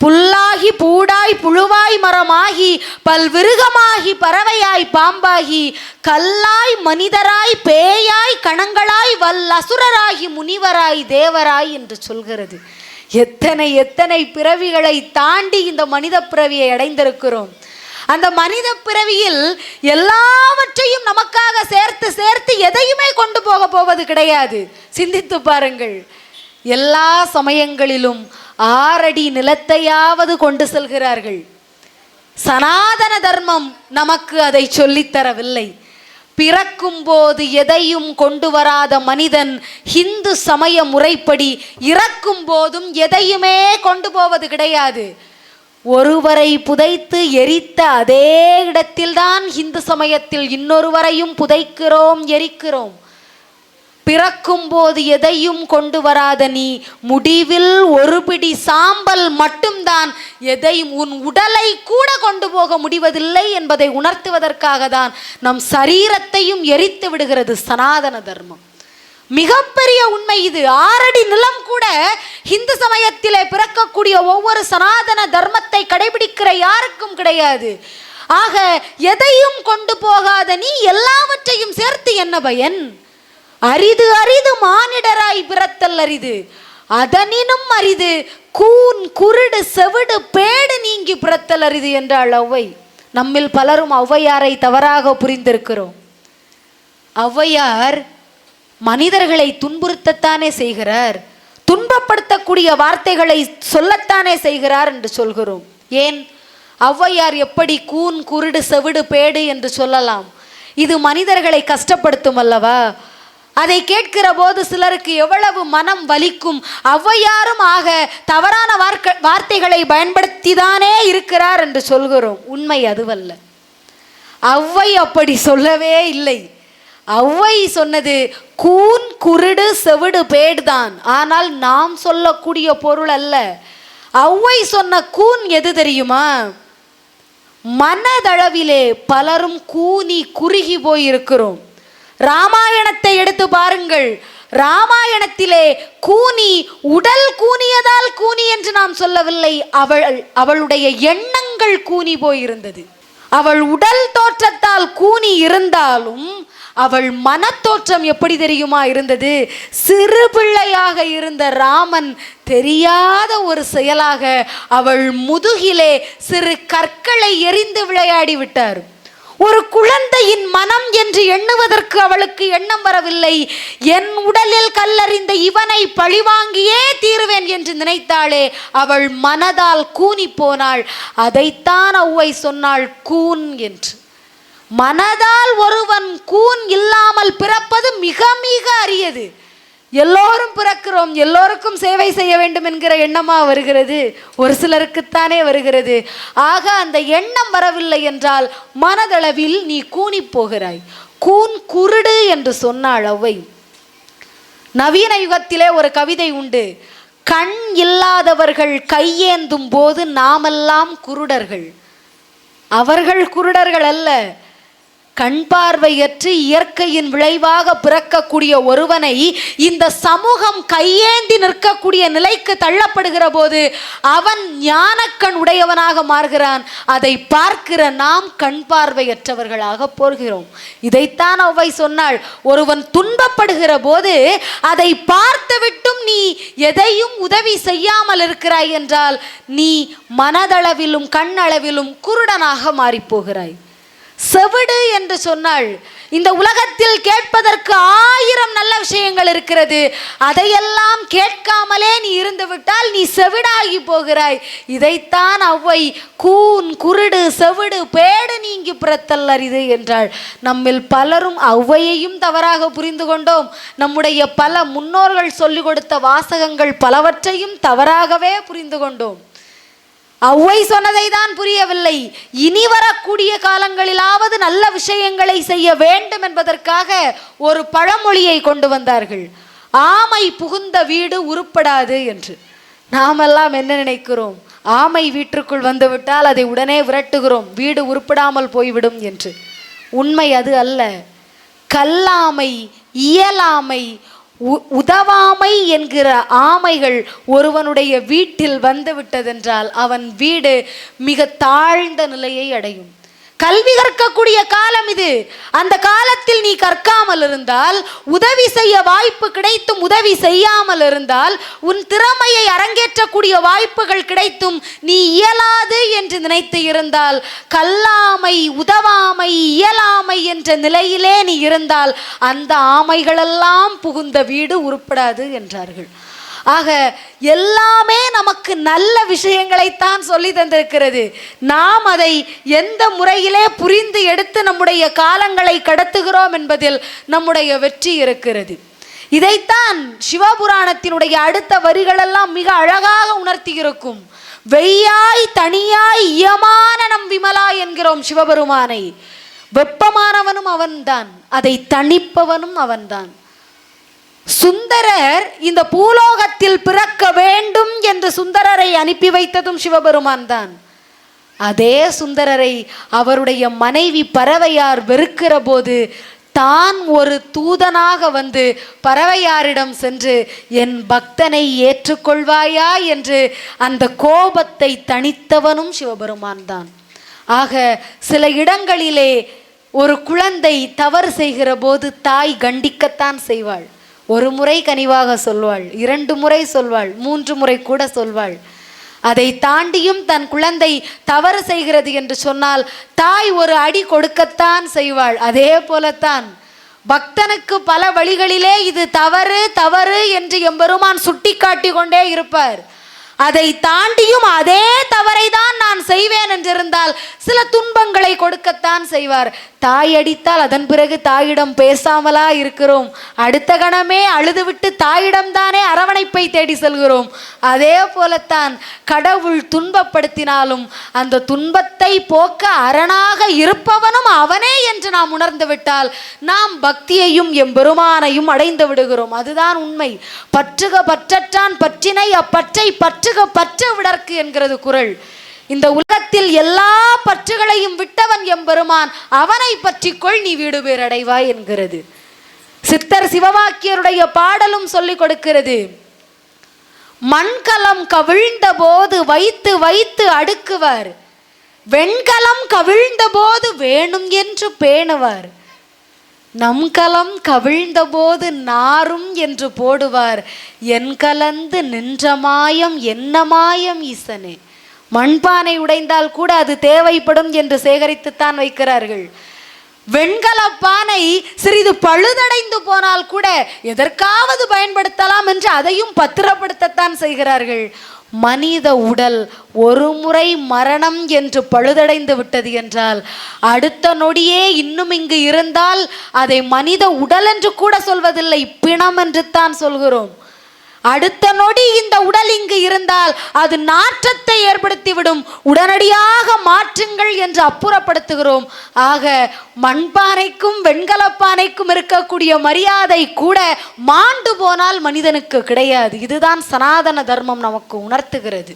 புல்லாகி பூடாய் புழுவாய் மரமாகி பல்விருகமாகி பறவையாய் பாம்பாகி கல்லாய் மனிதராய் பேயாய் கணங்களாய் வல்லசுரராகி முனிவராய் தேவராய் என்று சொல்கிறது. எத்தனை எத்தனை பிறவிகளை தாண்டி இந்த மனித பிறவியை அடைந்திருக்கிறோம். அந்த மனித பிறவியில் எல்லாவற்றையும் நமக்காக சேர்த்து சேர்த்து எதையுமே கொண்டு போக போவது கிடையாது. சிந்தித்து பாருங்கள். எல்லா சமயங்களிலும் 6 அடி நிலத்தையாவது கொண்டு செல்கிறார்கள். சனாதன தர்மம் நமக்கு அதை சொல்லித்தரவில்லை. பிறக்கும் போது எதையும் கொண்டு வராத மனிதன் ஹிந்து சமய முறைப்படி இறக்கும் போதும் எதையுமே கொண்டு போவது கிடையாது. ஒருவரை புதைத்து எரித்த அதே இடத்தில்தான் இந்து சமயத்தில் இன்னொருவரையும் புதைக்கிறோம், எரிக்கிறோம். பிறக்கும் போது எதையும் கொண்டு வராத நீ முடிவில் ஒரு பிடி சாம்பல் மட்டும்தான், எதையும் உன் உடலை கூட கொண்டு போக முடிவதில்லை என்பதை உணர்த்துவதற்காக தான் நம் சரீரத்தையும் எரித்து விடுகிறது சனாதன தர்மம். மிகப்பெரிய உண்மை இது. 6 அடி நிலம் கூட இந்து சமயத்திலே பிறக்கக்கூடிய ஒவ்வொரு சனாதன தர்மத்தை கடைபிடிக்கிற யாருக்கும் கிடையாது. ஆக எதையும் கொண்டு போகாத நீ எல்லாவற்றையும் சேர்த்து என்ன பயன்? அரிது அரிது மானிடராய் பிறத்தல் அரிது, அதனினும் அரிது கூன் குருடு செவிடு பேடு நீங்கி பிறத்தல் அரிது என்றாள் ஔவை. நம்மில் பலரும் ஔவையாரை தவறாக புரிந்திருக்கிறோம். ஔவையார் மனிதர்களை துன்புறுத்தத்தானே செய்கிறார், துன்பப்படுத்தக்கூடிய வார்த்தைகளை சொல்லத்தானே செய்கிறார் என்று சொல்கிறோம். ஏன் ஔவையார் எப்படி கூன் குருடு செவிடு பேடு என்று சொல்லலாம்? இது மனிதர்களை கஷ்டப்படுத்தும் அல்லவா? அதை கேட்கிற போது சிலருக்கு எவ்வளவு மனம் வலிக்கும். ஔவையாரும் ஆக தவறான வார்த்தைகளை பயன்படுத்திதானே இருக்கிறார் என்று சொல்கிறோம். உண்மை அதுவல்ல. ஔவை அப்படி சொல்லவே இல்லை. ஔவை சொன்னது கூன் குருடு செவிடு பேடுதான். ஆனால் நாம் சொல்லக்கூடிய பொருள் அல்ல. ஔவை சொன்ன கூன் எது தெரியுமா? மனதளவிலே பலரும் கூனி குறுகி போயிருக்கிறோம். ராமாயணத்தை எடுத்து பாருங்கள். ராமாயணத்திலே கூனி உடல் கூனியதால் கூனி என்று நாம் சொல்லவில்லை. அவளுடைய எண்ணங்கள் கூனி போயிருந்தது. அவள் உடல் தோற்றத்தால் கூனி இருந்தாலும் அவள் மனத்தோற்றம் எப்படி தெரியுமா இருந்தது? சிறு பிள்ளையாக இருந்த ராமன் தெரியாத ஒரு செயலாக அவள் முதுகிலே சிறு கற்களை எறிந்து விளையாடி விட்டார். ஒரு குழந்தையின் மனம் என்று எண்ணுவதற்கு அவளுக்கு எண்ணம் வரவில்லை. என் உடலில் கல்லறிந்த இவனை பழிவாங்கியே தீருவேன் என்று நினைத்தாளே, அவள் மனதால் கூனி போனாள். அதைத்தான் ஔவை சொன்னாள் கூன் என்று. மனதால் ஒருவன் கூன் இல்லாமல் பிறப்பது மிக மிக அரியது. எல்லோரும் பிறக்கிறோம், எல்லோருக்கும் சேவை செய்ய வேண்டும் என்கிற எண்ணமா வருகிறது? ஒரு சிலருக்குத்தானே வருகிறது. ஆக அந்த எண்ணம் வரவில்லை என்றால் மனதளவில் நீ கூனி போகிறாய். கூன் குருடு என்று சொன்னாள் ஔவை. நவீன யுகத்திலே ஒரு கவிதை உண்டு. கண் இல்லாதவர்கள் கையேந்தும் போது நாமெல்லாம் குருடர்கள். அவர்கள் குருடர்கள் அல்ல, கண் பார்வையற்று இயற்கையின் விளைவாக பிறக்கக்கூடிய ஒருவனை இந்த சமூகம் கையேந்தி நிற்கக்கூடிய நிலைக்கு தள்ளப்படுகிற போது அவன் ஞானக்கண் உடையவனாக மாறுகிறான். அதை பார்க்கிற நாம் கண் பார்வையற்றவர்களாக போகிறோம். இதைத்தான் ஔவை சொன்னாள். ஒருவன் துன்பப்படுகிற போது அதை பார்த்துவிட்டும் நீ எதையும் உதவி செய்யாமல் இருக்கிறாய் என்றால் நீ மனதளவிலும் கண்ணளவிலும் குருடனாக மாறிப்போகிறாய். செவிடு என்று சொன்னாள். இந்த உலகத்தில் கேட்பதற்கு 1000 நல்ல விஷயங்கள் இருக்கிறது. அதையெல்லாம் கேட்காமலே நீ இருந்து விட்டால் நீ செவிடாகி போகிறாய். இதைத்தான் ஔவை கூன் குருடு செவிடு பேடு நீங்கி பிறத்தல் அரிது என்றாள். நம்மில் பலரும் ஔவையையும் தவறாக புரிந்து கொண்டோம். நம்முடைய பல முன்னோர்கள் சொல்லிக் கொடுத்த வாசகங்கள் பலவற்றையும் தவறாகவே புரிந்து கொண்டோம். ஔவை சொன்னதை தான் புரியவில்லை. இனி வரக்கூடிய காலங்களிலாவது நல்ல விஷயங்களை செய்ய வேண்டும் என்பதற்காக ஒரு பழமொழியை கொண்டு வந்தார்கள். ஆமை புகுந்த வீடு உருப்படாது என்று. நாமெல்லாம் என்ன நினைக்கிறோம்? ஆமை வீட்டிற்குள் வந்துவிட்டால் அதை உடனே விரட்டுகிறோம், வீடு உருப்படாமல் போய்விடும் என்று. உண்மை அது அல்ல. கல்லாமை, இயலாமை, உதவாமை என்கிற ஆமைகள் ஒருவனுடைய வீட்டில் வந்துவிட்டதென்றால் அவன் வீடு மிக தாழ்ந்த நிலையை அடையும். கல்வி கற்கக்கூடிய காலம் இது. அந்த காலத்தில் நீ கற்காமல் இருந்தால், உதவி செய்ய வாய்ப்பு கிடைத்தும் உதவி செய்யாமல் இருந்தால், உன் திறமையை அரங்கேற்றக்கூடிய வாய்ப்புகள் கிடைத்தும் நீ இயலாது என்று நினைத்து இருந்தால், கல்லாமை உதவாமை இயலாமை என்ற நிலையிலே நீ இருந்தால் அந்த ஆமைகளெல்லாம் புகுந்த வீடு உருப்படாது என்றார்கள். ஆக எல்லாமே நமக்கு நல்ல விஷயங்களைத்தான் சொல்லி தந்திருக்கிறது. நாம் அதை எந்த முறையிலே புரிந்து எடுத்து நம்முடைய காலங்களை கடத்துகிறோம் என்பதில் நம்முடைய வெற்றி இருக்கிறது. இதைத்தான் சிவபுராணத்தினுடைய அடுத்த வரிகளெல்லாம் மிக அழகாக உணர்த்தி இருக்கும். வெய்யாய் தனியாய் இயமான நம் விமலா என்கிறோம் சிவபெருமானை. வெப்பமானவனும் அவன்தான், அதை தணிப்பவனும் அவன்தான். சுந்தரர் இந்த பூலோகத்தில் பிறக்க வேண்டும் என்று சுந்தரரை அனுப்பி வைத்ததும் சிவபெருமான் தான். அதே சுந்தரரை அவருடைய மனைவி பறவையார் வெறுக்கிற போது தான் ஒரு தூதனாக வந்து பறவையாரிடம் சென்று என் பக்தனை ஏற்றுக்கொள்வாயா என்று அந்த கோபத்தை தணித்தவனும் சிவபெருமான் தான். ஆக சில இடங்களிலே ஒரு குழந்தை தவறு செய்கிற போது தாய் கண்டிக்கத்தான் செய்வாள். ஒரு முறை கனிவாக சொல்வாள், 2 முறை சொல்வாள், 3 முறை கூட சொல்வாள். அதை தாண்டியும் தன் குழந்தை தவறு செய்கிறது என்று சொன்னால் தாய் ஒரு அடி கொடுக்கத்தான் செய்வாள். அதே போலத்தான் பக்தனுக்கு பல வழிகளிலே இது தவறு தவறு என்று எம்பெருமான் சுட்டி காட்டி கொண்டே இருப்பார். அதை தாண்டியும் அதே தவறை தான் நான் செய்வேன் என்றிருந்தால் சில துன்பங்களை கொடுக்கத்தான் செய்வார். தாய் அடித்தால் அதன் பிறகு தாயிடம் பேசாமலா இருக்கிறோம்? அடுத்த கணமே அழுதுவிட்டு தாயிடம் தானே அரவணைப்பை தேடி செல்கிறோம். அதே போலத்தான் கடவுள் துன்பப்படுத்தினாலும் அந்த துன்பத்தை போக்க அரணாக இருப்பவனும் அவனே என்று நாம் உணர்ந்து விட்டால் நாம் பக்தியையும் எம்பெருமானையும் அடைந்து விடுகிறோம். அதுதான் உண்மை. பற்றுக பற்றற்றான் பற்றினை அப்பற்றை பற்றுக பற்று விடற்கு என்கிறது குறள். இந்த உலகத்தில் எல்லா பற்றுகளையும் விட்டவன் எம்பெருமான், அவனை பற்றிக்கொள் நீ வீடு பேர் அடைவாய் என்கிறது. சித்தர் சிவவாக்கியருடைய பாடலும் சொல்லிக் கொடுக்கிறது. மண்கலம் கவிழ்ந்த போது வைத்து வைத்து அடுக்குவார், வெண்கலம் கவிழ்ந்த போது வேணும் என்று பேணுவார், நம் கலம் கவிழ்ந்த போது நாரும் என்று போடுவார், என் கலந்து நின்ற மாயம் என்ன மாயம் ஈசனே. மண்பானை உடைந்தால் கூட அது தேவைப்படும் என்று சேகரித்துத்தான் வைக்கிறார்கள். வெண்கல பானை சிறிது பழுதடைந்து போனால் கூட எதற்காவது பயன்படுத்தலாம் என்று அதையும் பத்திரப்படுத்தத்தான் செய்கிறார்கள். மனித உடல் ஒரு முறை மரணம் என்று பழுதடைந்து விட்டது என்றால் அடுத்த நொடியே இன்னும் இங்கு இருந்தால் அதை மனித உடல் என்று கூட சொல்வதில்லை, பிணம் என்று தான் சொல்கிறோம். அடுத்த நொடி இந்த உடல் இங்கு இருந்தால் அது நாற்றத்தை ஏற்படுத்திவிடும், உடனடியாக மாற்றுங்கள் என்று அப்புறப்படுத்துகிறோம். ஆக மண்பானைக்கும் வெண்கலப்பானைக்கும் இருக்கக்கூடிய மரியாதை கூட மாண்டு போனால் மனிதனுக்கு கிடையாது. இதுதான் சனாதன தர்மம் நமக்கு உணர்த்துகிறது.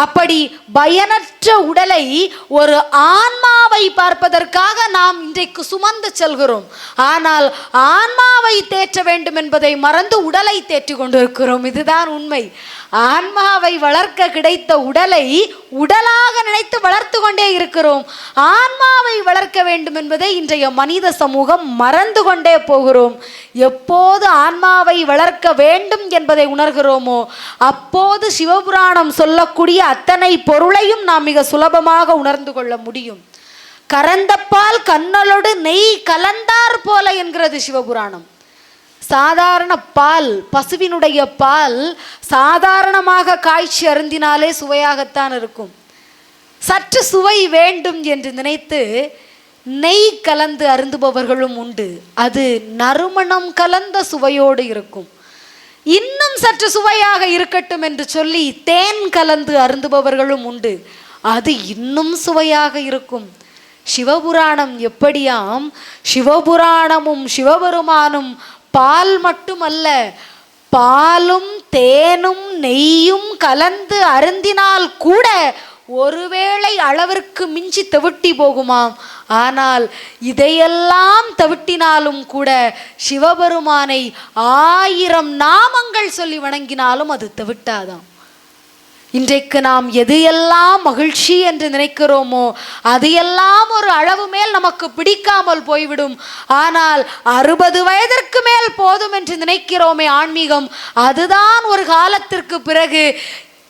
அப்படி பயனற்ற உடலை ஒரு ஆன்மாவை பார்ப்பதற்காக நாம் இன்றைக்கு சுமந்து செல்கிறோம். ஆனால் ஆன்மாவை தேற்ற வேண்டும் என்பதை மறந்து உடலை தேற்றி கொண்டிருக்கிறோம். இதுதான் உண்மை. ஆன்மாவை வளர்க்க கிடைத்த உடலை உடலாக நினைத்து வளர்த்து கொண்டே இருக்கிறோம். ஆன்மாவை வளர்க்க வேண்டும் என்பதை இன்றைய மனித சமூகம் மறந்து கொண்டே போகிறோம். எப்போது ஆன்மாவை வளர்க்க வேண்டும் என்பதை உணர்கிறோமோ அப்போது சிவபுராணம் சொல்லக்கூடிய அத்தனை பொருளையும் நாம் மிக சுலபமாக உணர்ந்து கொள்ள முடியும். கறந்தப்பால் கண்ணலோடு நெய் கலந்தார் போல என்கிறது சிவபுராணம். சாதாரண பால், பசுவினுடைய பால் சாதாரணமாக காய்ச்சி அருந்தினாலே சுவையாகத்தான் இருக்கும். சற்று சுவை வேண்டும் என்று நினைத்து நெய் கலந்து அருந்துபவர்களும் உண்டு. அது நறுமணம் கலந்த சுவையோடு இருக்கும். இன்னும் சற்று சுவையாக இருக்கட்டும் என்று சொல்லி தேன் கலந்து அருந்துபவர்களும் உண்டு. அது இன்னும் சுவையாக இருக்கும். சிவபுராணம் எப்படியாம், சிவபுராணமும் சிவபெருமானும் பால் மட்டுமல்ல, பாலும் தேனும் நெய்யும் கலந்து அருந்தினால் கூட ஒருவேளை அளவிற்கு மிஞ்சி தவிட்டி போகுமாம். ஆனால் இதையெல்லாம் தவிட்டினாலும் கூட சிவபெருமானை 1000 நாமங்கள் சொல்லி வணங்கினாலும் அது தவிட்டாதாம். இன்றைக்கு நாம் எது எல்லாம் மகிழ்ச்சி என்று நினைக்கிறோமோ அது எல்லாம் ஒரு அளவு மேல் நமக்கு பிடிக்காமல் போய்விடும். ஆனால் 60 வயதிற்கு மேல் போதும் என்று நினைக்கிறோமே ஆன்மீகம், அதுதான் ஒரு காலத்திற்கு பிறகு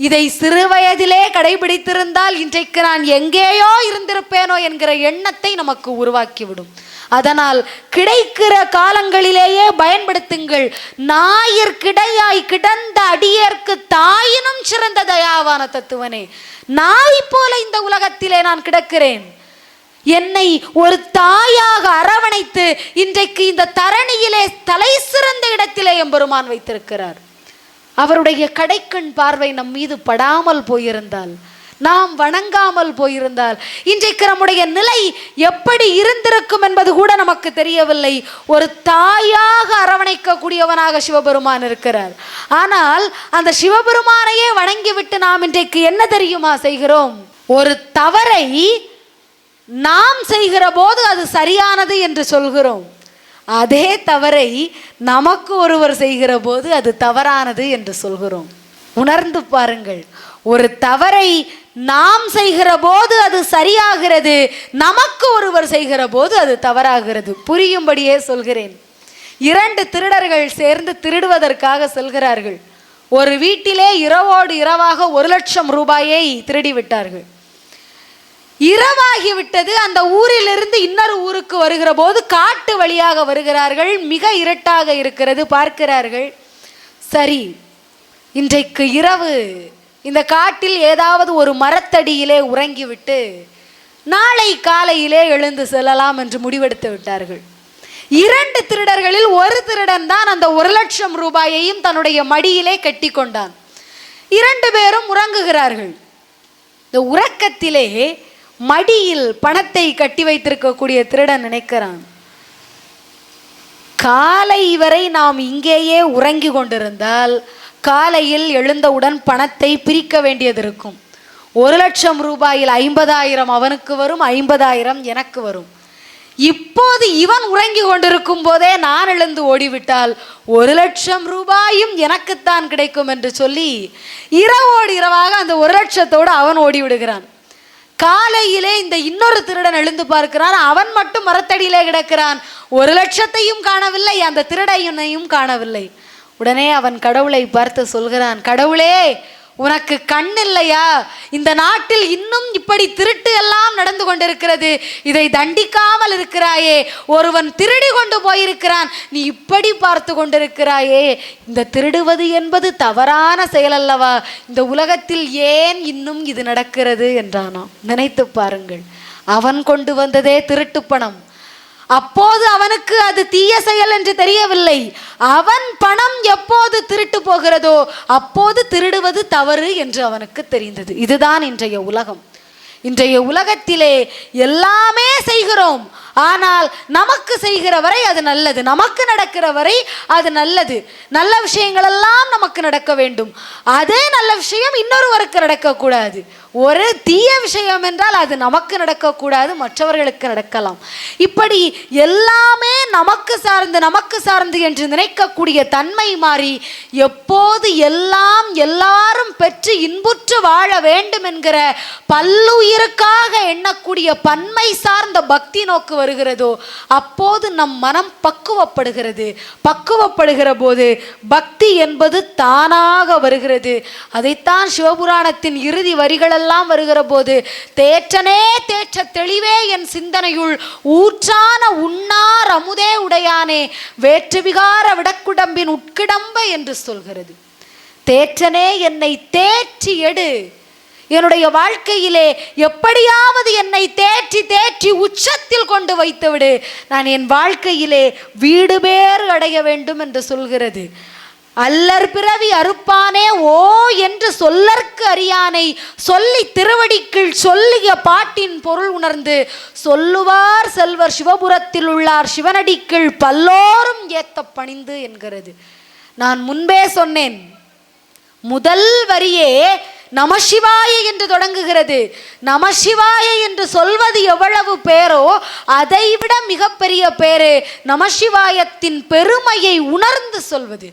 இதை சிறு வயதிலே கடைபிடித்திருந்தால் இன்றைக்கு நான் எங்கேயோ இருந்திருப்பேனோ என்கிற எண்ணத்தை நமக்கு உருவாக்கிவிடும். அதனால் கிடைக்கிற காலங்களிலேயே பயன்படுத்துங்கள். ஞாயிற் கிடையாய் கிடந்த அடியேற்கு தாயினும் சிறந்த தயாவான தத்துவனே, நாய் போல இந்த உலகத்திலே நான் கிடக்கிறேன். என்னை ஒரு தாயாக அரவணைத்து இன்றைக்கு இந்த தரணியிலே தலை சிறந்த இடத்திலே எம்பெருமான் வைத்திருக்கிறார். அவருடைய கடைக்கண் பார்வை நம் மீது படாமல் போயிருந்தால், நாம் வணங்காமல் போயிருந்தால் இன்றைக்கு நம்முடைய நிலை எப்படி இருந்திருக்கும் என்பது கூட நமக்கு தெரியவில்லை. ஒரு தாயாக அரவணைக்கக்கூடியவனாக சிவபெருமான் இருக்கிறார். ஆனால் அந்த சிவபெருமானையே வணங்கிவிட்டு நாம் இன்றைக்கு என்ன தெரியுமா செய்கிறோம்? ஒரு தவறை நாம் செய்கிற போது அது சரியானது என்று சொல்கிறோம். அதே தவறை நமக்கு ஒருவர் செய்கிற போது அது தவறானது என்று சொல்கிறோம். உணர்ந்து பாருங்கள். ஒரு தவறை நாம் செய்கிற போது அது சரியாகிறது, நமக்கு ஒருவர் செய்கிற போது அது தவறாகிறது. புரியும்படியே சொல்கிறேன். 2 திருடர்கள் சேர்ந்து திருடுவதற்காக செல்கிறார்கள். ஒரு வீட்டிலே இரவோடு இரவாக 1,00,000 ரூபாயை திருடி விட்டார்கள். இரவாகிவிட்டது. அந்த ஊரிலிருந்து இன்னொரு ஊருக்கு வருகிற போது காட்டு வழியாக வருகிறார்கள். மிக இருட்டாக இருக்கிறது. பார்க்கிறார்கள், சரி இன்றைக்கு இரவு இந்த காட்டில் ஏதாவது ஒரு மரத்தடியிலே உறங்கிவிட்டு நாளை காலையிலே எழுந்து செல்லலாம் என்று முடிவெடுத்து விட்டார்கள். 2 திருடர்களில் ஒரு திருடன் தான் அந்த 1,00,000 ரூபாயையும் தன்னுடைய மடியிலே கட்டி கொண்டான். 2 பேரும் உறங்குகிறார்கள். இந்த உறக்கத்திலே மடியில் பணத்தை கட்டி வைத்திருக்கக்கூடிய திருடன் நினைக்கிறான், காலை வரை நாம் இங்கேயே உறங்கி கொண்டிருந்தால் காலையில் எழுந்தவுடன் பணத்தை பிரிக்க வேண்டியது இருக்கும். 1,00,000 ரூபாயில் 50,000 அவனுக்கு வரும், 50,000 எனக்கு வரும். இப்போது இவன் உறங்கி கொண்டிருக்கும் போதே நான் எழுந்து ஓடிவிட்டால் 1,00,000 ரூபாயும் எனக்குத்தான் கிடைக்கும் என்று சொல்லி இரவோடு இரவாக அந்த 1,00,000தோடு அவன் ஓடிவிடுகிறான். காலையிலே இந்த இன்னொரு திருடன் எழுந்து பார்க்கிறான். அவன் மட்டும் மரத்தடியிலே கிடக்கிறான். 1,00,000த்தையும் காணவில்லை, அந்த திருடையனையும் காணவில்லை. உடனே அவன் கடவுளை பார்த்து சொல்கிறான், கடவுளே உனக்கு கண் இல்லையா? இந்த நாட்டில் இன்னும் இப்படி திருட்டு எல்லாம் நடந்து கொண்டிருக்கிறது, இதை தண்டிக்காமல் இருக்கிறாயே. ஒருவன் திருடி கொண்டு போயிருக்கிறான், நீ இப்படி பார்த்து கொண்டிருக்கிறாயே. இந்த திருடுவது என்பது தவறான செயல் அல்லவா? இந்த உலகத்தில் ஏன் இன்னும் இது நடக்கிறது என்றானாம். நினைத்து பாருங்கள். அவன் கொண்டு வந்ததே திருட்டு பணம். அப்போது அவனுக்கு அது தீய செயல் என்று தெரியவில்லை. அவன் பணம் எப்போது திருட்டு போகிறதோ அப்போது திருடுவது தவறு என்று அவனுக்கு தெரிந்தது. இதுதான் இன்றைய உலகம். இன்றைய உலகத்திலே எல்லாமே செய்கிறோம், ஆனால் நமக்கு செய்கிற வரை அது நல்லது, நமக்கு நடக்கிற வரை அது நல்லது. நல்ல விஷயங்கள் எல்லாம் நமக்கு நடக்க வேண்டும். அதே நல்ல விஷயம் இன்னொருவருக்கு நடக்கக்கூடாது. ஒரு தீய விஷயம் என்றால் அது நமக்கு நடக்கக்கூடாது, மற்றவர்களுக்கு நடக்கலாம். இப்படி எல்லாமே நமக்கு சார்ந்து என்று நினைக்கக்கூடிய தன்மை மாறி எப்போது எல்லாம் எல்லாரும் பெற்று இன்புற்று வாழ வேண்டும் என்கிற பல்லுயிருக்காக எண்ணக்கூடிய பன்மை சார்ந்த பக்தி நோக்கு வருகிறதோ அப்போது நம் மனம் பக்குவப்படுகிறது. பக்குவப்படுகிற போது பக்தி என்பது தானாக வருகிறது. அதைத்தான் சிவபுராணத்தின் இறுதி வரிகள் எல்லாம் வருகிற போது, தேற்றனே தேற்ற தெளிவே என் சிந்தனையுள் ஊற்றான உண்ணார் அமுதே உடையானே வேற்றுவிகார விடக்குடம்பின் உட்கிடம்ப என்று சொல்கிறது. தேற்றனே என்னை தேற்றி எடு, என்னுடைய வாழ்க்கையிலே எப்படியாவது என்னை தேற்றி தேற்றி உச்சத்தில் கொண்டு வைத்து விடு, நான் என் வாழ்க்கையிலே வீடு பேறு அடைய வேண்டும் என்று சொல்கிறது. அல்லர் பிறவி அறுப்பானே ஓ என்று சொல்லற்கு அறியானை சொல்லி திருவடிக்குள் சொல்லிய பாட்டின் பொருள் உணர்ந்து சொல்லுவார் செல்வர் சிவபுரத்தில் உள்ளார் சிவனடிக்குள் பல்லோரும் ஏத்த பணிந்து என்கிறது. நான் முன்பே சொன்னேன், முதல் வரியே நமசிவாய என்று தொடங்குகிறது. நமசிவாய என்று சொல்வது எவ்வளவு பேரோ அதைவிட மிகப்பெரிய பேரு நமசிவாயத்தின் பெருமையை உணர்ந்து சொல்வது.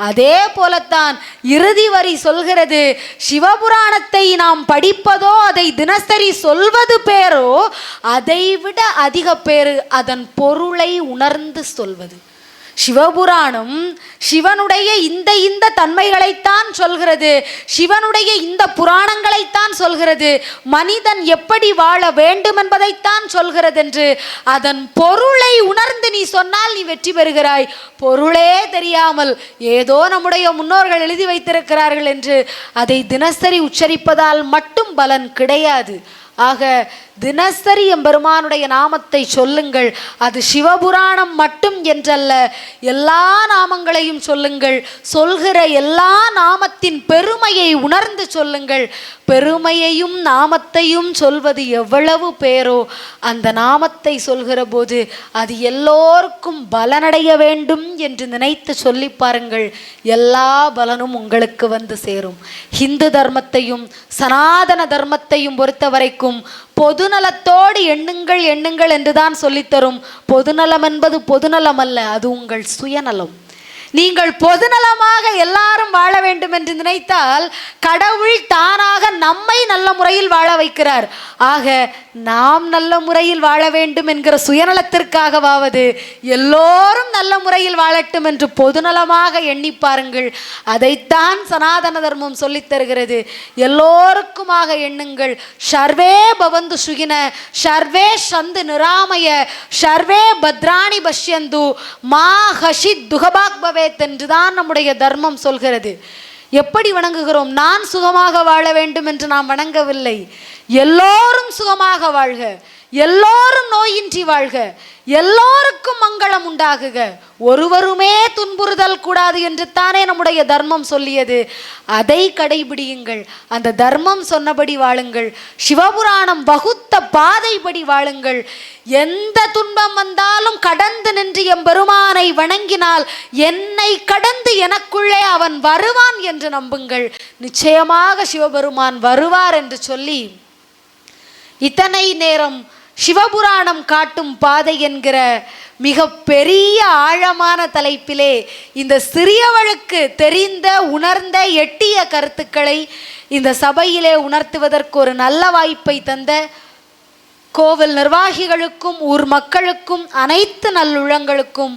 அதே போலத்தான் இறுதி வரி சொல்கிறது, சிவபுராணத்தை நாம் படிப்பதோ அதை தினசரி சொல்வது பேரோ அதைவிட அதிக பேரு அதன் பொருளை உணர்ந்து சொல்வது. சிவபுராணம் சிவனுடைய இந்த தன்மைகளைத்தான் சொல்கிறது, சிவனுடைய இந்த புராணங்களைத்தான் சொல்கிறது, மனிதன் எப்படி வாழ வேண்டும் என்பதைத்தான் சொல்கிறது என்று அதன் பொருளை உணர்ந்து நீ சொன்னால் நீ வெற்றி பெறுகிறாய். பொருளே தெரியாமல் ஏதோ நம்முடைய முன்னோர்கள் எழுதி வைத்திருக்கிறார்கள் என்று அதை தினசரி உச்சரிப்பதால் மட்டும் பலன் கிடையாது. ஆக தினசரி எம்பெருமானுடைய நாமத்தை சொல்லுங்கள். அது சிவபுராணம் மட்டும் என்றல்ல, எல்லா நாமங்களையும் சொல்லுங்கள். சொல்கிற எல்லா நாமத்தின் பெருமையை உணர்ந்து சொல்லுங்கள். பெருமையையும் நாமத்தையும் சொல்வது எவ்வளவு பேரோ அந்த நாமத்தை சொல்கிற போது அது எல்லோருக்கும் பலனடைய வேண்டும் என்று நினைத்து சொல்லி பாருங்கள். எல்லா பலனும் உங்களுக்கு வந்து சேரும். ஹிந்து தர்மத்தையும் சனாதன தர்மத்தையும் பொறுத்த வரைக்கும் பொதுநலத்தோடு எண்ணுங்கள் எண்ணுங்கள் என்றுதான் சொல்லித்தரும். பொதுநலம் என்பது பொதுநலம் அல்ல, அது உங்கள் சுயநலம். நீங்கள் பொதுநலமாக எல்லாரும் வாழ வேண்டும் என்று நினைத்தால் கடவுள் தானாக நம்மை நல்ல முறையில் வாழ வைக்கிறார். ஆக நாம் நல்ல முறையில் வாழ வேண்டும் என்கிற சுயநலத்திற்காகவாவது எல்லோரும் நல்ல முறையில் வாழட்டும் என்று பொதுநலமாக எண்ணி பாருங்கள். அதைத்தான் சனாதன தர்மம் சொல்லித் தருகிறது. எல்லோருக்குமாக எண்ணுங்கள். ஷர்வே பவந்து சுகின ஷர்வே சந்து நிராமய ஷர்வே பத்ராணி பஷ்யந்து மா ஹஷித் துகபாக் பவே என்றுதான் நம்முடைய தர்மம் சொல்கிறது. எப்படி வணங்குகிறோம்? நான் சுகமாக வாழ வேண்டும் என்று நாம் வணங்கவில்லை. எல்லோரும் சுகமாக வாழ்க, எல்லோரும் நோயின்றி வாழ்க, எல்லோருக்கும் மங்களம் உண்டாகுக, ஒருவருமே துன்புறுதல் கூடாது என்று தானே நம்முடைய தர்மம் சொல்லியது. அதை கடைபிடியுங்கள். அந்த தர்மம் சொன்னபடி வாழுங்கள். சிவபுராணம் வகுத்த பாதைப்படி வாழுங்கள். எந்த துன்பம் வந்தாலும் கடந்து நின்று எம்பெருமானை வணங்கினால் என்னை கடந்து எனக்குள்ளே அவன் வருவான் என்று நம்புங்கள். நிச்சயமாக சிவபெருமான் வருவார் என்று சொல்லி இத்தனை நேரம் சிவபுராணம் காட்டும் பாதை என்கிற மிக பெரிய ஆழமான தலைப்பிலே இந்த சிறியவளுக்கு தெரிந்த உணர்ந்த எட்டிய கருத்துக்களை இந்த சபையிலே உணர்த்துவதற்கு ஒரு நல்ல வாய்ப்பை தந்த கோவில் நிர்வாகிகளுக்கும் ஊர் மக்களுக்கும் அனைத்து நல்லுள்ளங்களுக்கும்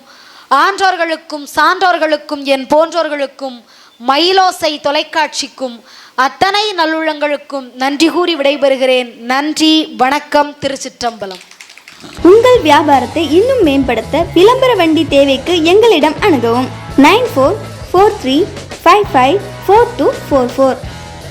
ஆன்றோர்களுக்கும் சான்றோர்களுக்கும் என் போன்றோர்களுக்கும் மயிலோசை தொலைக்காட்சிக்கும் அத்தனை நல்லுள்ளங்களுக்கும் நன்றி கூறி விடைபெறுகிறேன். நன்றி, வணக்கம், திருச்சிற்றம்பலம். உங்கள் வியாபாரத்தை இன்னும் மேம்படுத்த விளம்பர வண்டி தேவைக்கு எங்களிடம் அணுகவும். 9443554244